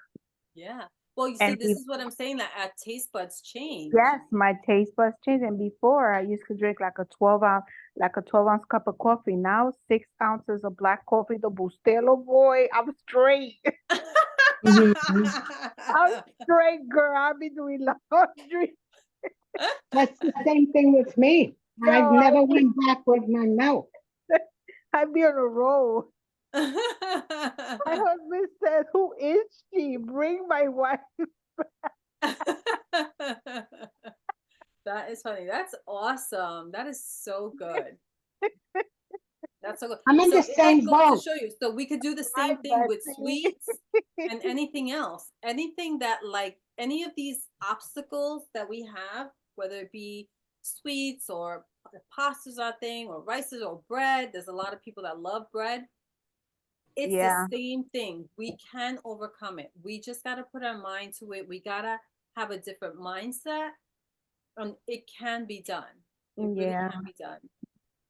Yeah. Well, you see, this is what I'm saying, that our taste buds change. Yes, my taste buds changed. And before, I used to drink like a 12-ounce cup of coffee. Now 6 ounces of black coffee, the Bustelo boy. I'm straight. I'm straight, girl. I'll be doing laundry. That's the same thing with me. I've never went back with my milk. I'd be on a roll. My husband said, "Who is she? Bring my wife." That is funny. That's awesome. That is so good. That's so good. I'm in the same goes boat. to show you. So we could do the same thing with sweets and anything else. Anything that, like, any of these obstacles that we have, whether it be sweets or pastas, our thing, or rices or bread. There's a lot of people that love bread. It's Yeah. the same thing. We can overcome it. We just got to put our mind to it. We got to have a different mindset. And it can be done. It really Yeah. can be done.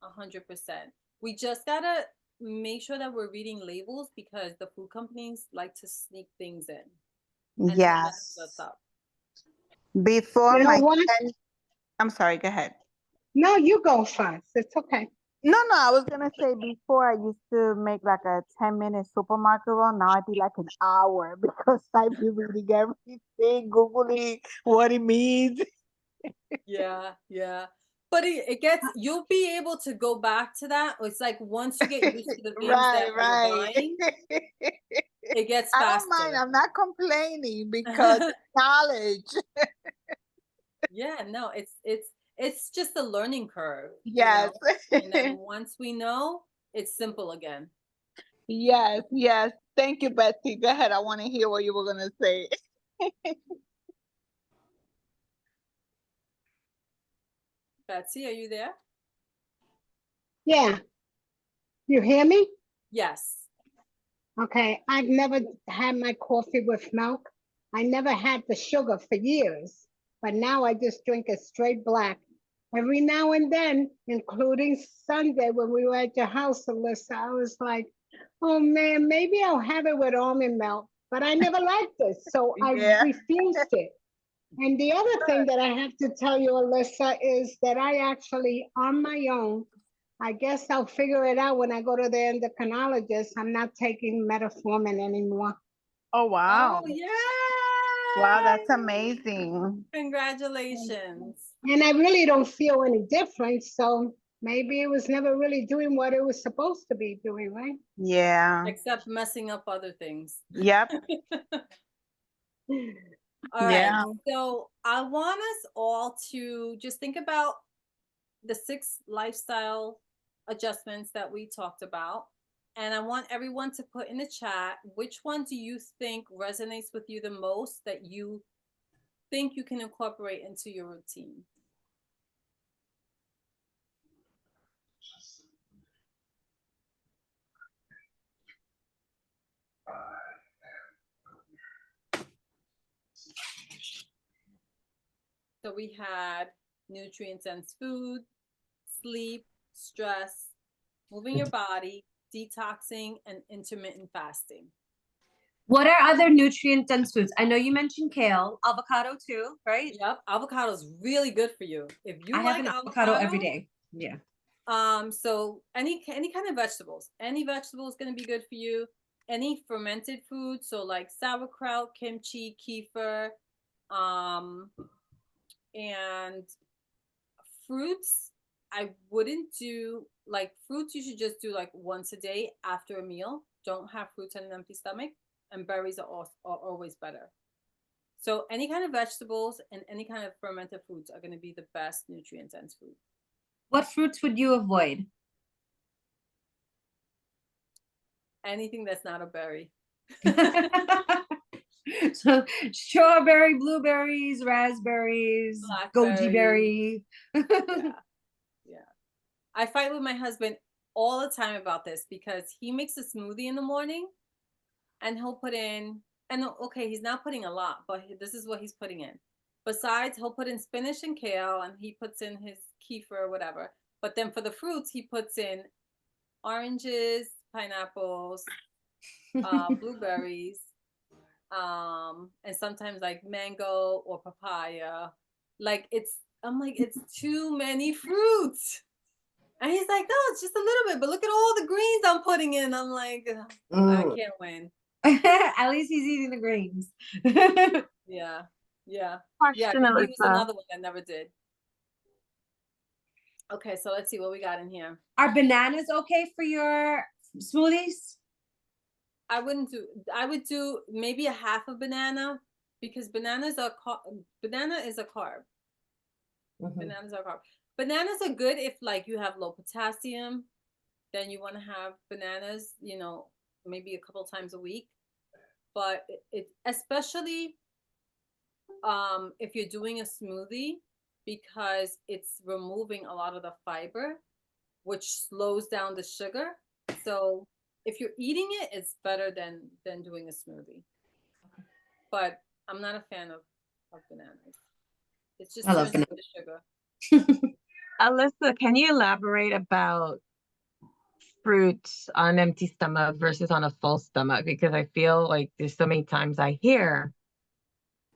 100%. We just got to make sure that we're reading labels because the food companies like to sneak things in. And then it messes Yes. us up. Before You know my what? I'm sorry, go ahead. No, you go first. It's okay. No, I was gonna say before I used to make like a 10-minute supermarket run. Now I do like an hour because I be reading everything, Googling what it means. Yeah, yeah. But it gets, you'll be able to go back to that. It's like once you get used to the things that you're Right. buying, it gets I don't mind. faster. I'm not complaining because it's knowledge. Yeah, no, it's just a learning curve, Yes. And then once we know, it's simple again. Yes. Thank you, Betsy. Go ahead. I want to hear what you were gonna say. Betsy, are you there? Yeah. You hear me? Yes. Okay. I've never had my coffee with milk. I never had the sugar for years, but now I just drink it straight black. Every now and then, including Sunday when we were at your house, Alyssa, I was like, oh man, maybe I'll have it with almond milk. But I never liked it, so I Yeah. refused it. And the other thing that I have to tell you, Alyssa, is that I actually, on my own, I guess I'll figure it out when I go to the endocrinologist. I'm not taking metformin anymore. Oh wow. Oh, yeah. Wow, that's amazing. Congratulations. And I really don't feel any difference. So maybe it was never really doing what it was supposed to be doing, right? Yeah. Except messing up other things. Yep. All right. Yeah. So I want us all to just think about the 6 lifestyle adjustments that we talked about. And I want everyone to put in the chat, which one do you think resonates with you the most that you think you can incorporate into your routine? So we had nutrient-dense food, sleep, stress, moving your body, detoxing, and intermittent fasting. What are other nutrient dense foods? I know you mentioned kale, avocado too, right? Yep, avocado is really good for you. If you I have like an avocado every day. Yeah. So any kind of vegetables, any vegetable is going to be good for you. Any fermented food, so like sauerkraut, kimchi, kefir, and fruits. I wouldn't do like fruits. You should just do like once a day after a meal. Don't have fruits on an empty stomach. And berries are always better. So any kind of vegetables and any kind of fermented foods are going to be the best nutrient dense food. What fruits would you avoid? Anything that's not a berry. So strawberry, blueberries, raspberries, goji berry. Yeah. I fight with my husband all the time about this because he makes a smoothie in the morning and he'll put in, and okay, he's not putting a lot, but this is what he's putting in. Besides, he'll put in spinach and kale and he puts in his kefir or whatever. But then for the fruits, he puts in oranges, pineapples, blueberries, and sometimes like mango or papaya. I'm like, it's too many fruits. And he's like, no, it's just a little bit, but look at all the greens I'm putting in. I'm like, I can't win. At least he's eating the greens. Yeah. Yeah. Question, He was Alyssa. another one that never did. Okay, so let's see what we got in here. Are bananas okay for your smoothies? I would do maybe a half a banana because banana is a carb. Bananas are carb. Bananas are good if like you have low potassium, then you want to have bananas, maybe a couple times a week. But it especially if you're doing a smoothie because it's removing a lot of the fiber, which slows down the sugar. So if you're eating it, it's better than doing a smoothie. But I'm not a fan of bananas. It just I love turns into sugar. Alyssa, can you elaborate about fruits on an empty stomach versus on a full stomach? Because I feel like there's so many times I hear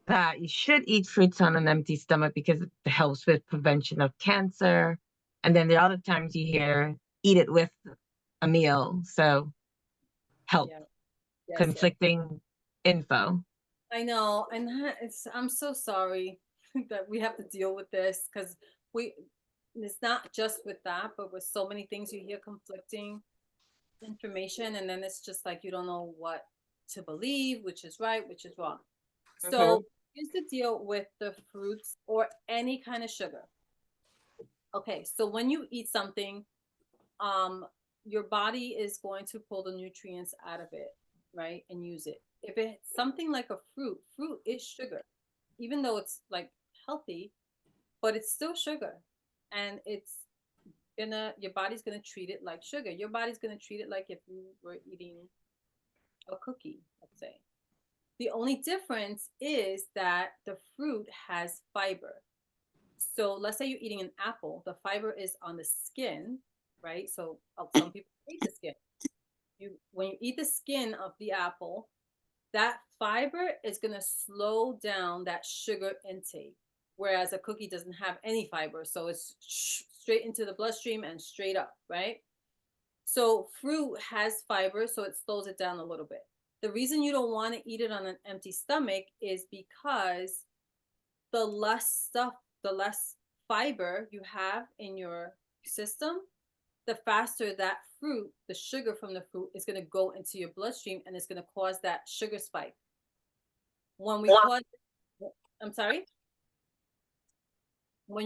that you should eat fruits on an empty stomach because it helps with prevention of cancer. And then there are other times you hear eat it with a meal. So help. Yeah. Yes, yes. Conflicting info. I know, and I'm so sorry that we have to deal with this because it's not just with that, but with so many things you hear conflicting information, and then it's just like you don't know what to believe, which is right, which is wrong. So here's the deal with the fruits or any kind of sugar. Okay, so when you eat something, your body is going to pull the nutrients out of it, right, and use it. If it's something like a fruit is sugar, even though it's like healthy, but it's still sugar, and your body's gonna treat it like sugar. Your body's gonna treat it like if you were eating a cookie, let's say. The only difference is that the fruit has fiber. So let's say you're eating an apple, the fiber is on the skin, right? So some people hate the skin. When you eat the skin of the apple, that fiber is going to slow down that sugar intake, whereas a cookie doesn't have any fiber, so it's straight into the bloodstream and straight up, right? So fruit has fiber, so it slows it down a little bit. The reason you don't want to eat it on an empty stomach is because the less fiber you have in your system, the faster that fruit, the sugar from the fruit, is going to go into your bloodstream and it's going to cause that sugar spike. When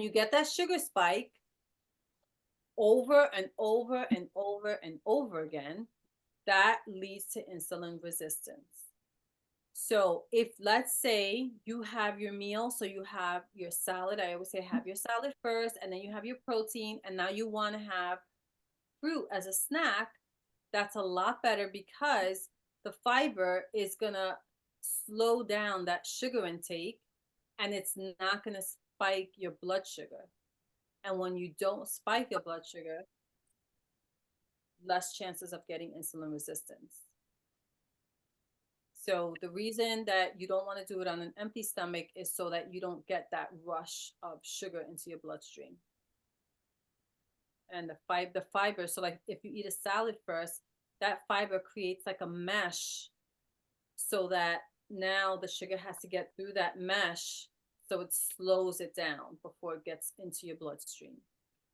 you get that sugar spike over and over and over and over again, that leads to insulin resistance. So if, let's say, you have your meal, so you have your salad, I always say have your salad first, and then you have your protein, and now you want to have fruit as a snack, that's a lot better because the fiber is going to slow down that sugar intake, and it's not going to spike your blood sugar. And when you don't spike your blood sugar, less chances of getting insulin resistance. So the reason that you don't want to do it on an empty stomach is so that you don't get that rush of sugar into your bloodstream. And the fiber, so like if you eat a salad first, that fiber creates like a mesh so that now the sugar has to get through that mesh, so it slows it down before it gets into your bloodstream.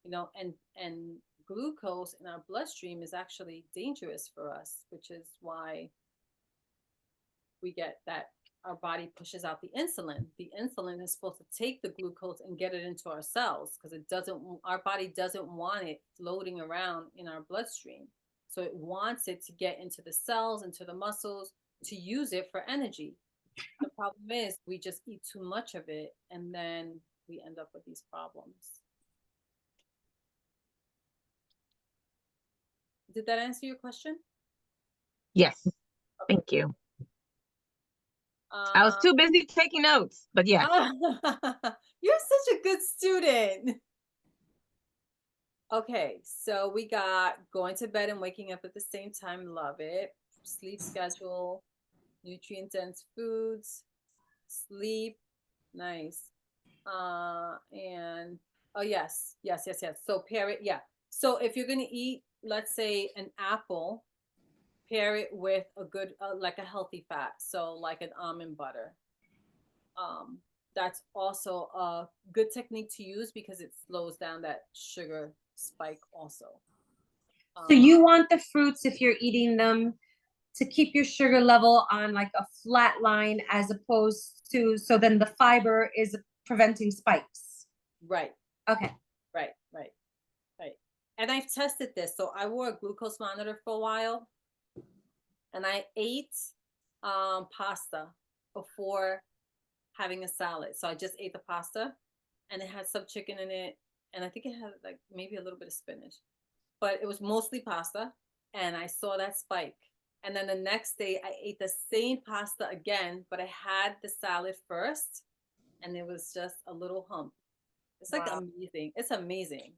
And glucose in our bloodstream is actually dangerous for us, which is why we get that our body pushes out the insulin. The insulin is supposed to take the glucose and get it into our cells because our body doesn't want it floating around in our bloodstream. So it wants it to get into the cells, into the muscles, to use it for energy. The problem is we just eat too much of it and then we end up with these problems. Did that answer your question? Yes. Thank you. I was too busy taking notes, but yeah. You're such a good student. Okay, so we got going to bed and waking up at the same time. Love it. Sleep schedule, nutrient-dense foods, sleep. Nice. And oh yes. So pair it. Yeah. So if you're gonna eat, let's say, an apple, pair it with a good, like a healthy fat. So like an almond butter. That's also a good technique to use because it slows down that sugar spike also. So you want the fruits, if you're eating them, to keep your sugar level on like a flat line as opposed to, so then the fiber is preventing spikes. Right. Okay. Right. And I've tested this. So I wore a glucose monitor for a while and I ate pasta before having a salad. So I just ate the pasta and it had some chicken in it. And I think it had like maybe a little bit of spinach, but it was mostly pasta. and I saw that spike. And then the next day I ate the same pasta again, but I had the salad first, and it was just a little hump. It's like Wow. amazing. It's amazing.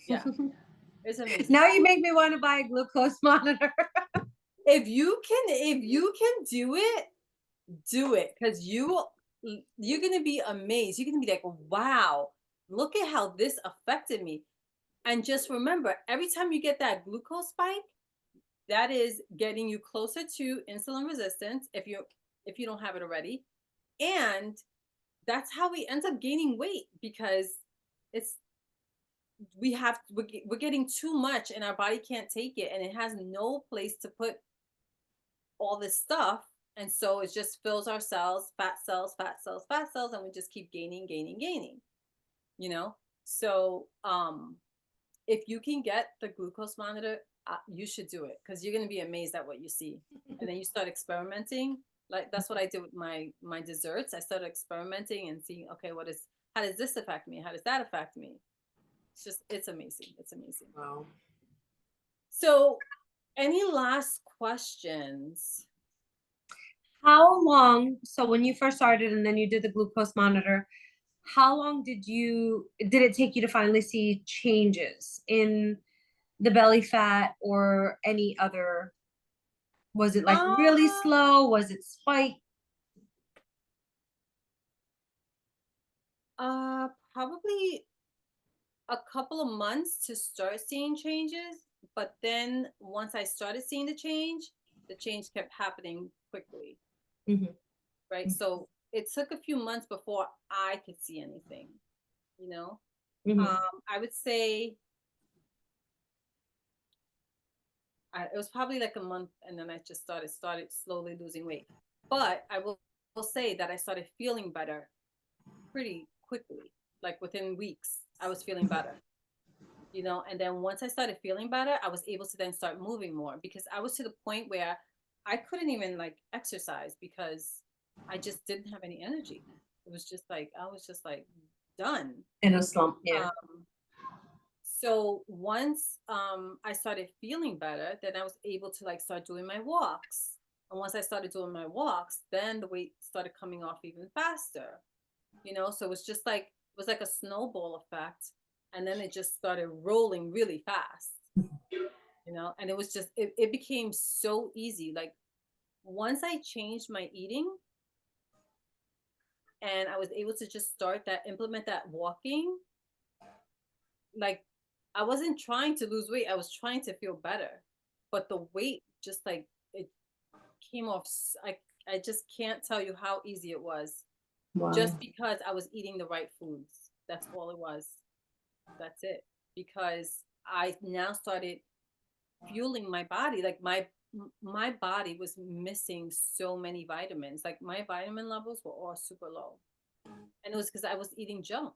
Yeah, it's amazing. Now you make me want to buy a glucose monitor. If you can do it, because you're gonna be amazed. You're gonna be like, wow, look at how this affected me. And just remember, every time you get that glucose spike, that is getting you closer to insulin resistance if you don't have it already. And that's how we end up gaining weight, because it's we're getting too much and our body can't take it, and it has no place to put all this stuff. And so it just fills our cells, fat cells, fat cells, fat cells, and we just keep gaining, you know? So if you can get the glucose monitor, you should do it, because you're going to be amazed at what you see. And then you start experimenting. Like, that's what I did with my desserts. I started experimenting and seeing, okay, how does this affect me? How does that affect me? It's amazing. It's amazing. Wow. So any last questions? How long, so when you first started and then you did the glucose monitor, how long did it take you to finally see changes in the belly fat or any other? Was it like really slow? Was it spike? Probably a couple of months to start seeing changes, but then once I started seeing the change kept happening quickly. Mhm. Right? So it took a few months before I could see anything, you know? Mhm. I would say it was probably like a month, and then I just started slowly losing weight. But I will say that I started feeling better pretty quickly. Like within weeks, I was feeling better. You know, and then once I started feeling better, I was able to then start moving more, because I was to the point where I couldn't even like exercise because I just didn't have any energy. It was just like I was just like done. In a slump, yeah. So once I started feeling better, then I was able to like start doing my walks. And once I started doing my walks, then the weight started coming off even faster. You know, so it was just like it was like a snowball effect, and then it just started rolling really fast. You know, and it was just it became so easy. Like once I changed my eating and I was able to just implement that walking, like I wasn't trying to lose weight, I was trying to feel better. But the weight just like it came off. I just can't tell you how easy it was, Wow. just because I was eating the right foods. That's all it was. That's it. Because I now started fueling my body. Like my body was missing so many vitamins. Like my vitamin levels were all super low. And it was because I was eating junk.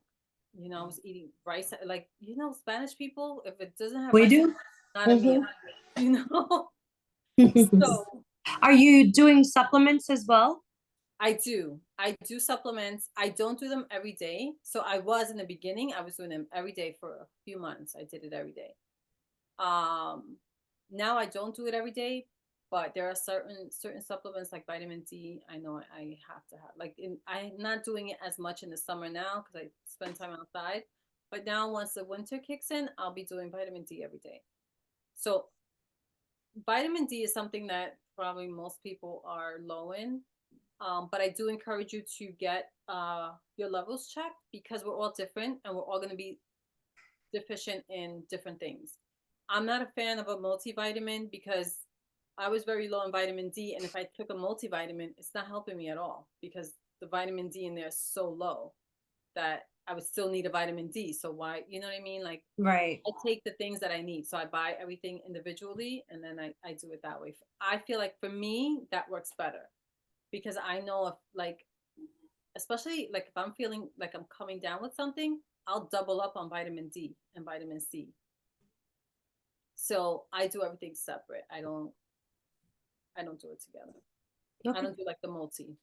You know, I was eating rice. Like, you know, Spanish people, if it doesn't have We rice, do. it's not a meal. You know? So Are you doing supplements as well? I do. I do supplements. I don't do them every day. So I was in the beginning, I was doing them every day for a few months. I did it every day. Now I don't do it every day, but there are certain supplements like vitamin D. I know I have to have. I'm not doing it as much in the summer now because I spend time outside. But now once the winter kicks in, I'll be doing vitamin D every day. So vitamin D is something that probably most people are low in. But I do encourage you to get your levels checked, because we're all different and we're all going to be deficient in different things. I'm not a fan of a multivitamin because I was very low in vitamin D. And if I took a multivitamin, it's not helping me at all, because the vitamin D in there is so low that I would still need a vitamin D. So why, you know what I mean? Like, Right. I take the things that I need. So I buy everything individually, and then I do it that way. I feel like for me, that works better, because I know if like, especially like if I'm feeling like I'm coming down with something, I'll double up on vitamin D and vitamin C. So I do everything separate. I don't do it together. Okay. I don't do like the multi,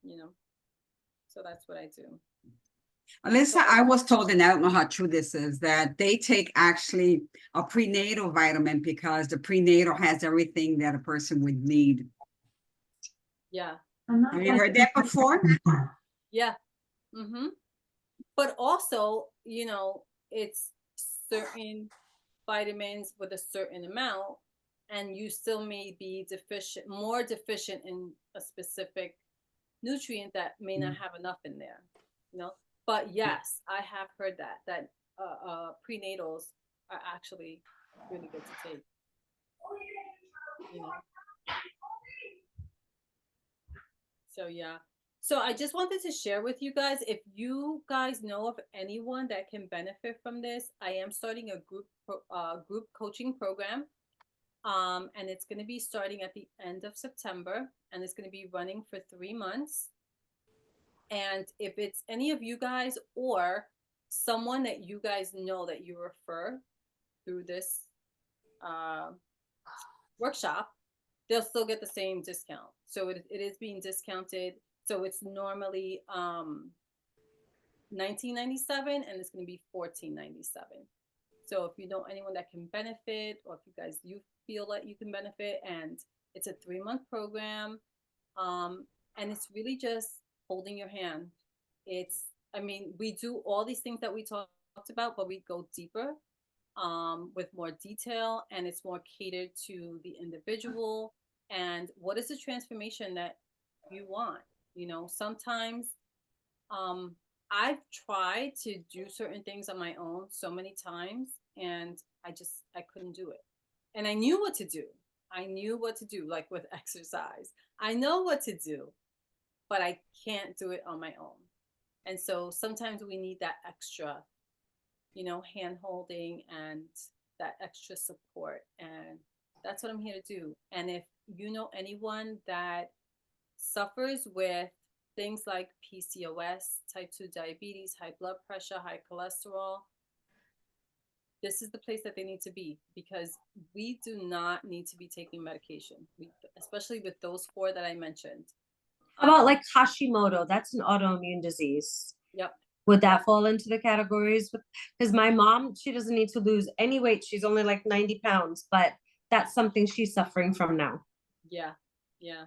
you know. So that's what I do. Alyssa, I was told, and I don't know how true this is, that they take actually a prenatal vitamin because the prenatal has everything that a person would need. Yeah. Have you heard that before? Yeah. Mm-hmm. But also, it's certain vitamins with a certain amount, and you still may be more deficient in a specific nutrient that may not have enough in there, But yes, I have heard that prenatals are actually really good to take, you know. So yeah. So I just wanted to share with you guys, if you guys know of anyone that can benefit from this, I am starting a group coaching program. And it's going to be starting at the end of September, and it's going to be running for 3 months. And if it's any of you guys or someone that you guys know that you refer through this workshop, they'll still get the same discount. So it is being discounted. So it's normally $19.97, and it's going to be $14.97. So if you know anyone that can benefit, or if you feel that you can benefit, and it's a 3-month program, and it's really just holding your hand. We do all these things that we talked about, but we go deeper with more detail, and it's more catered to the individual. And what is the transformation that you want? Sometimes I've tried to do certain things on my own so many times, and I couldn't do it. And I knew what to do. Like with exercise. I know what to do, but I can't do it on my own. And so sometimes we need that extra, hand holding and that extra support. And that's what I'm here to do. And if you know anyone that suffers with things like PCOS, type 2 diabetes, high blood pressure, high cholesterol, this is the place that they need to be, because we do not need to be taking medication, especially with those 4 that I mentioned. How about like Hashimoto? That's an autoimmune disease. Yep. Would that fall into the categories? Because my mom, she doesn't need to lose any weight. She's only like 90 pounds, but that's something she's suffering from now. Yeah. Yeah,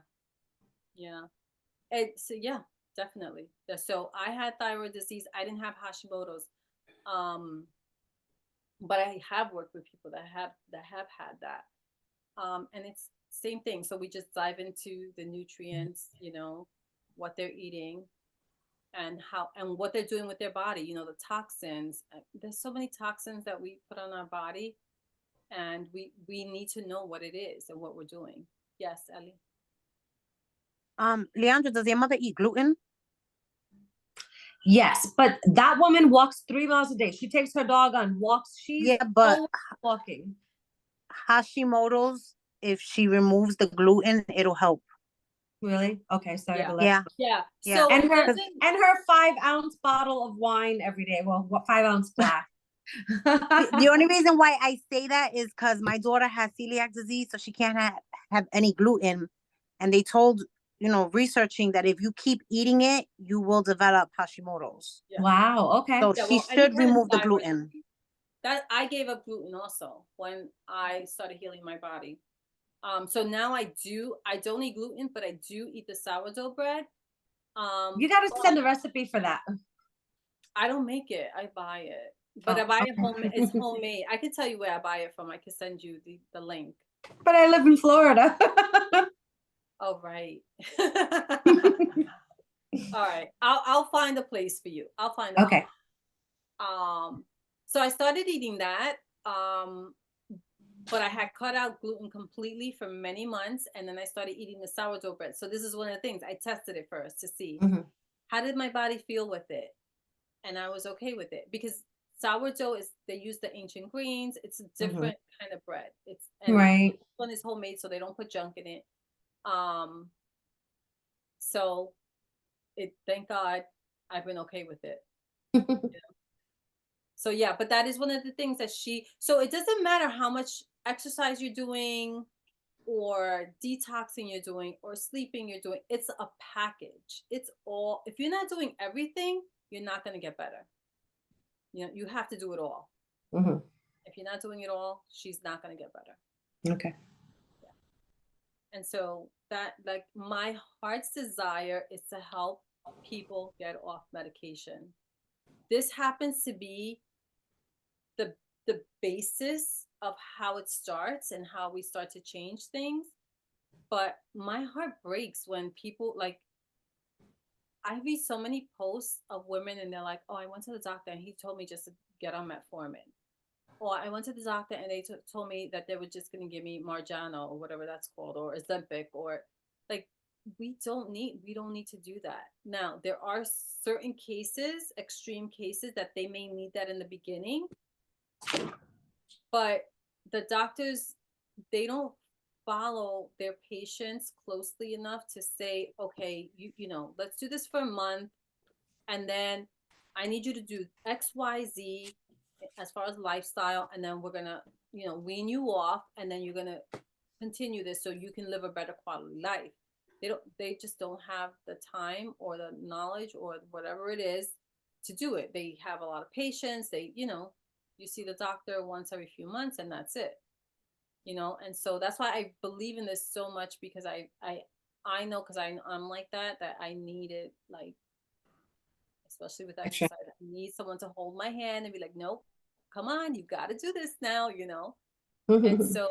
definitely. So I had thyroid disease. I didn't have Hashimoto's. But I have worked with people that have had that. And it's same thing. So we just dive into the nutrients, what they're eating, and what they're doing with their body, the toxins. There's so many toxins that we put on our body, and we need to know what it is and what we're doing. Yes, Ellie. Leandra, does your mother eat gluten? Yes, but that woman walks 3 miles a day. She takes her dog on walks. She's but walking. Hashimoto's, if she removes the gluten, it'll help. Really? Okay, sorry to let. Yeah. Yeah. So and her 5-ounce bottle of wine every day. Well, what 5-ounce glass? The only reason why I say that is because my daughter has celiac disease, so she can't have any gluten. And they told, researching that if you keep eating it, you will develop Hashimoto's. Yeah. Wow. Okay. So she should remove the gluten. That I gave up gluten also when I started healing my body. So now I don't eat gluten, but I do eat the sourdough bread. You got to send the recipe for that. I don't make it. I buy it. But I buy it homemade. It's homemade. I can tell you where I buy it from. I can send you the link. But I live in Florida. Oh, right. All right. I'll find a place for you. I'll find a place. So I started eating that. But I had cut out gluten completely for many months, and then I started eating the sourdough bread. So this is one of the things. I tested it first to see how did my body feel with it, and I was okay with it, because sourdough they use the ancient greens. It's a different kind of bread. Right. This one is homemade, so they don't put junk in it. So thank God I've been okay with it. So yeah, but that is one of the things that so it doesn't matter how much exercise you're doing or detoxing you're doing or sleeping you're doing. It's a package. It's all, if you're not doing everything, you're not going to get better. You know, you have to do it all. Mhm. If you're not doing it all, she's not going to get better. Okay. And so that, like, my heart's desire is to help people get off medication. This happens to be the basis of how it starts and how we start to change things. But my heart breaks when people, like, I read so many posts of women and they're like, oh, I went to the doctor and he told me just to get on metformin. Or I went to the doctor and they told me that they were just going to give me Marjana or whatever that's called, or Ozempic, or like, we don't need to do that. Now, there are certain cases, extreme cases, that they may need that in the beginning, but the doctors, they don't follow their patients closely enough to say, okay, you know, let's do this for a month, and then I need you to do XYZ as far as lifestyle, and then we're gonna, you know, wean you off, and then you're gonna continue this so you can live a better quality life. They just don't have the time or the knowledge or whatever it is to do it. They have a lot of patience. They, you know, you see the doctor once every few months and that's it. You know, and so that's why I believe in this so much, because I know, because I'm like that I need it, like, especially with exercise. I need someone to hold my hand and be like, nope, come on, you got to do this now, you know? And so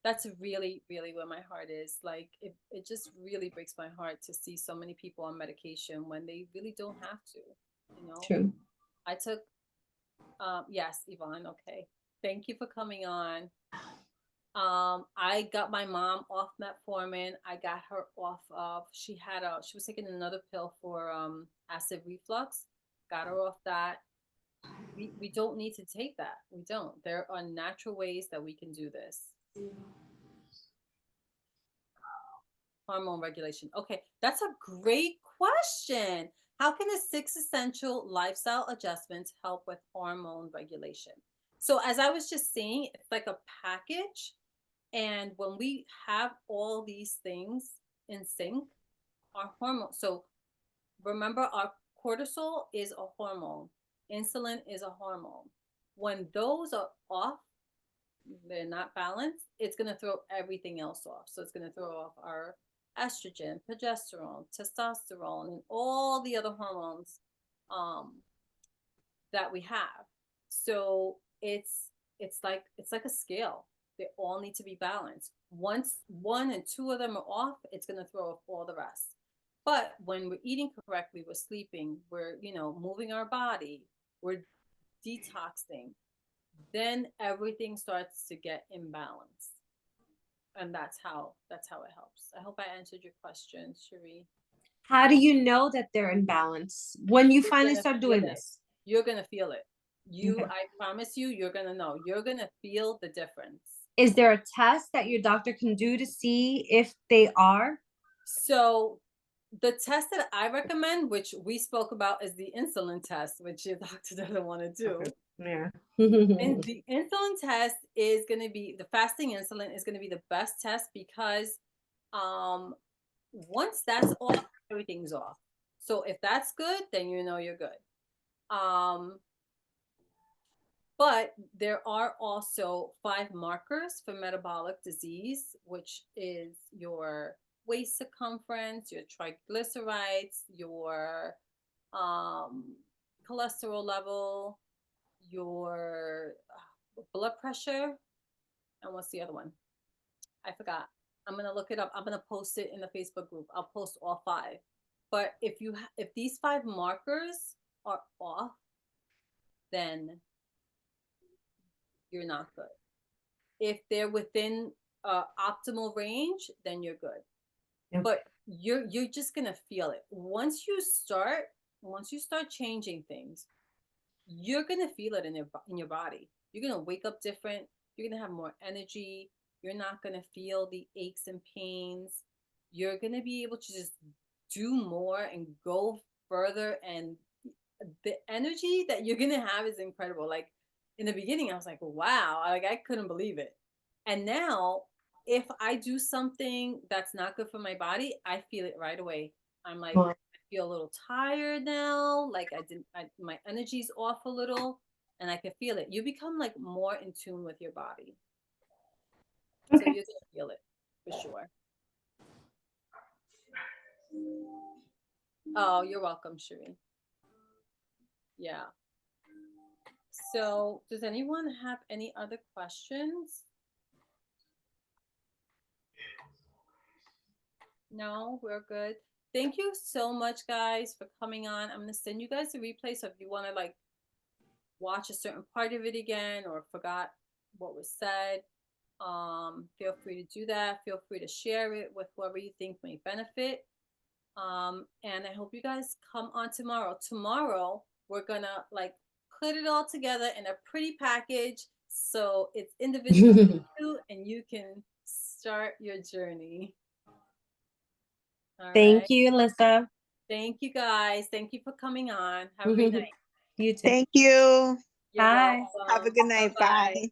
that's really, really where my heart is. Like, it just really breaks my heart to see so many people on medication when they really don't have to, you know? True. I took, yes, Yvonne, okay. Thank you for coming on. I got my mom off metformin. I got her off of, she was taking another pill for acid reflux. Got her off that. We don't need to take that. We don't. There are natural ways that we can do this. Hormone regulation. Okay, that's a great question. How can the 6 essential lifestyle adjustments help with hormone regulation? So as I was just saying, it's like a package. And when we have all these things in sync, our hormone, so remember, our cortisol is a hormone, insulin is a hormone. When those are off, they're not balanced, it's going to throw everything else off. So it's going to throw off our estrogen, progesterone, testosterone, and all the other hormones that we have. So it's like a scale. They all need to be balanced. Once 1 and 2 of them are off, it's going to throw off all the rest. But when we're eating correctly, we're sleeping, we're, you know, moving our body, we're detoxing, then everything starts to get imbalanced. And that's how it helps. I hope I answered your question, Cherie. How do you know that they're in balance when you finally start doing this? You're going to feel it. Okay. I promise you, you're going to know. You're going to feel the difference. Is there a test that your doctor can do to see if they are? So the test that I recommend, which we spoke about, is the insulin test, which your doctor doesn't want to do. Okay. Yeah. And the insulin test is going to be, the fasting insulin is going to be the best test, because once that's off, everything's off. So if that's good, then you know you're good. But there are also 5 markers for metabolic disease, which is your waist circumference, your triglycerides, your cholesterol level, your blood pressure, and what's the other one? I forgot. I'm gonna look it up. I'm gonna post it in the Facebook group. I'll post all 5. But if these 5 markers are off, then you're not good. If they're within optimal range, then you're good. Yep. But you're just gonna feel it once you start changing things. You're gonna feel it in your body. You're gonna wake up different. You're gonna have more energy. You're not gonna feel the aches and pains. You're gonna be able to just do more and go further, and the energy that you're gonna have is incredible. Like, in the beginning, I was like, wow, like, I couldn't believe it. And now, if I do something that's not good for my body, I feel it right away. I'm like, feel a little tired now. Like my energy's off a little, and I can feel it. You become like more in tune with your body. So Okay. you're gonna feel it for sure. Oh, you're welcome, Shereen. Yeah. So does anyone have any other questions? No, we're good. Thank you so much, guys, for coming on. I'm gonna send you guys the replay, so if you want to like watch a certain part of it again or forgot what was said, feel free to do that. Feel free to share it with whoever you think may benefit. And I hope you guys come on tomorrow. Tomorrow we're gonna like put it all together in a pretty package so it's individual to you and you can start your journey. All Thank right. you, Alyssa. Thank you guys. Thank you for coming on. Have a great night. You too. Thank you. You're Bye. welcome. Have a good night. Bye-bye. Bye.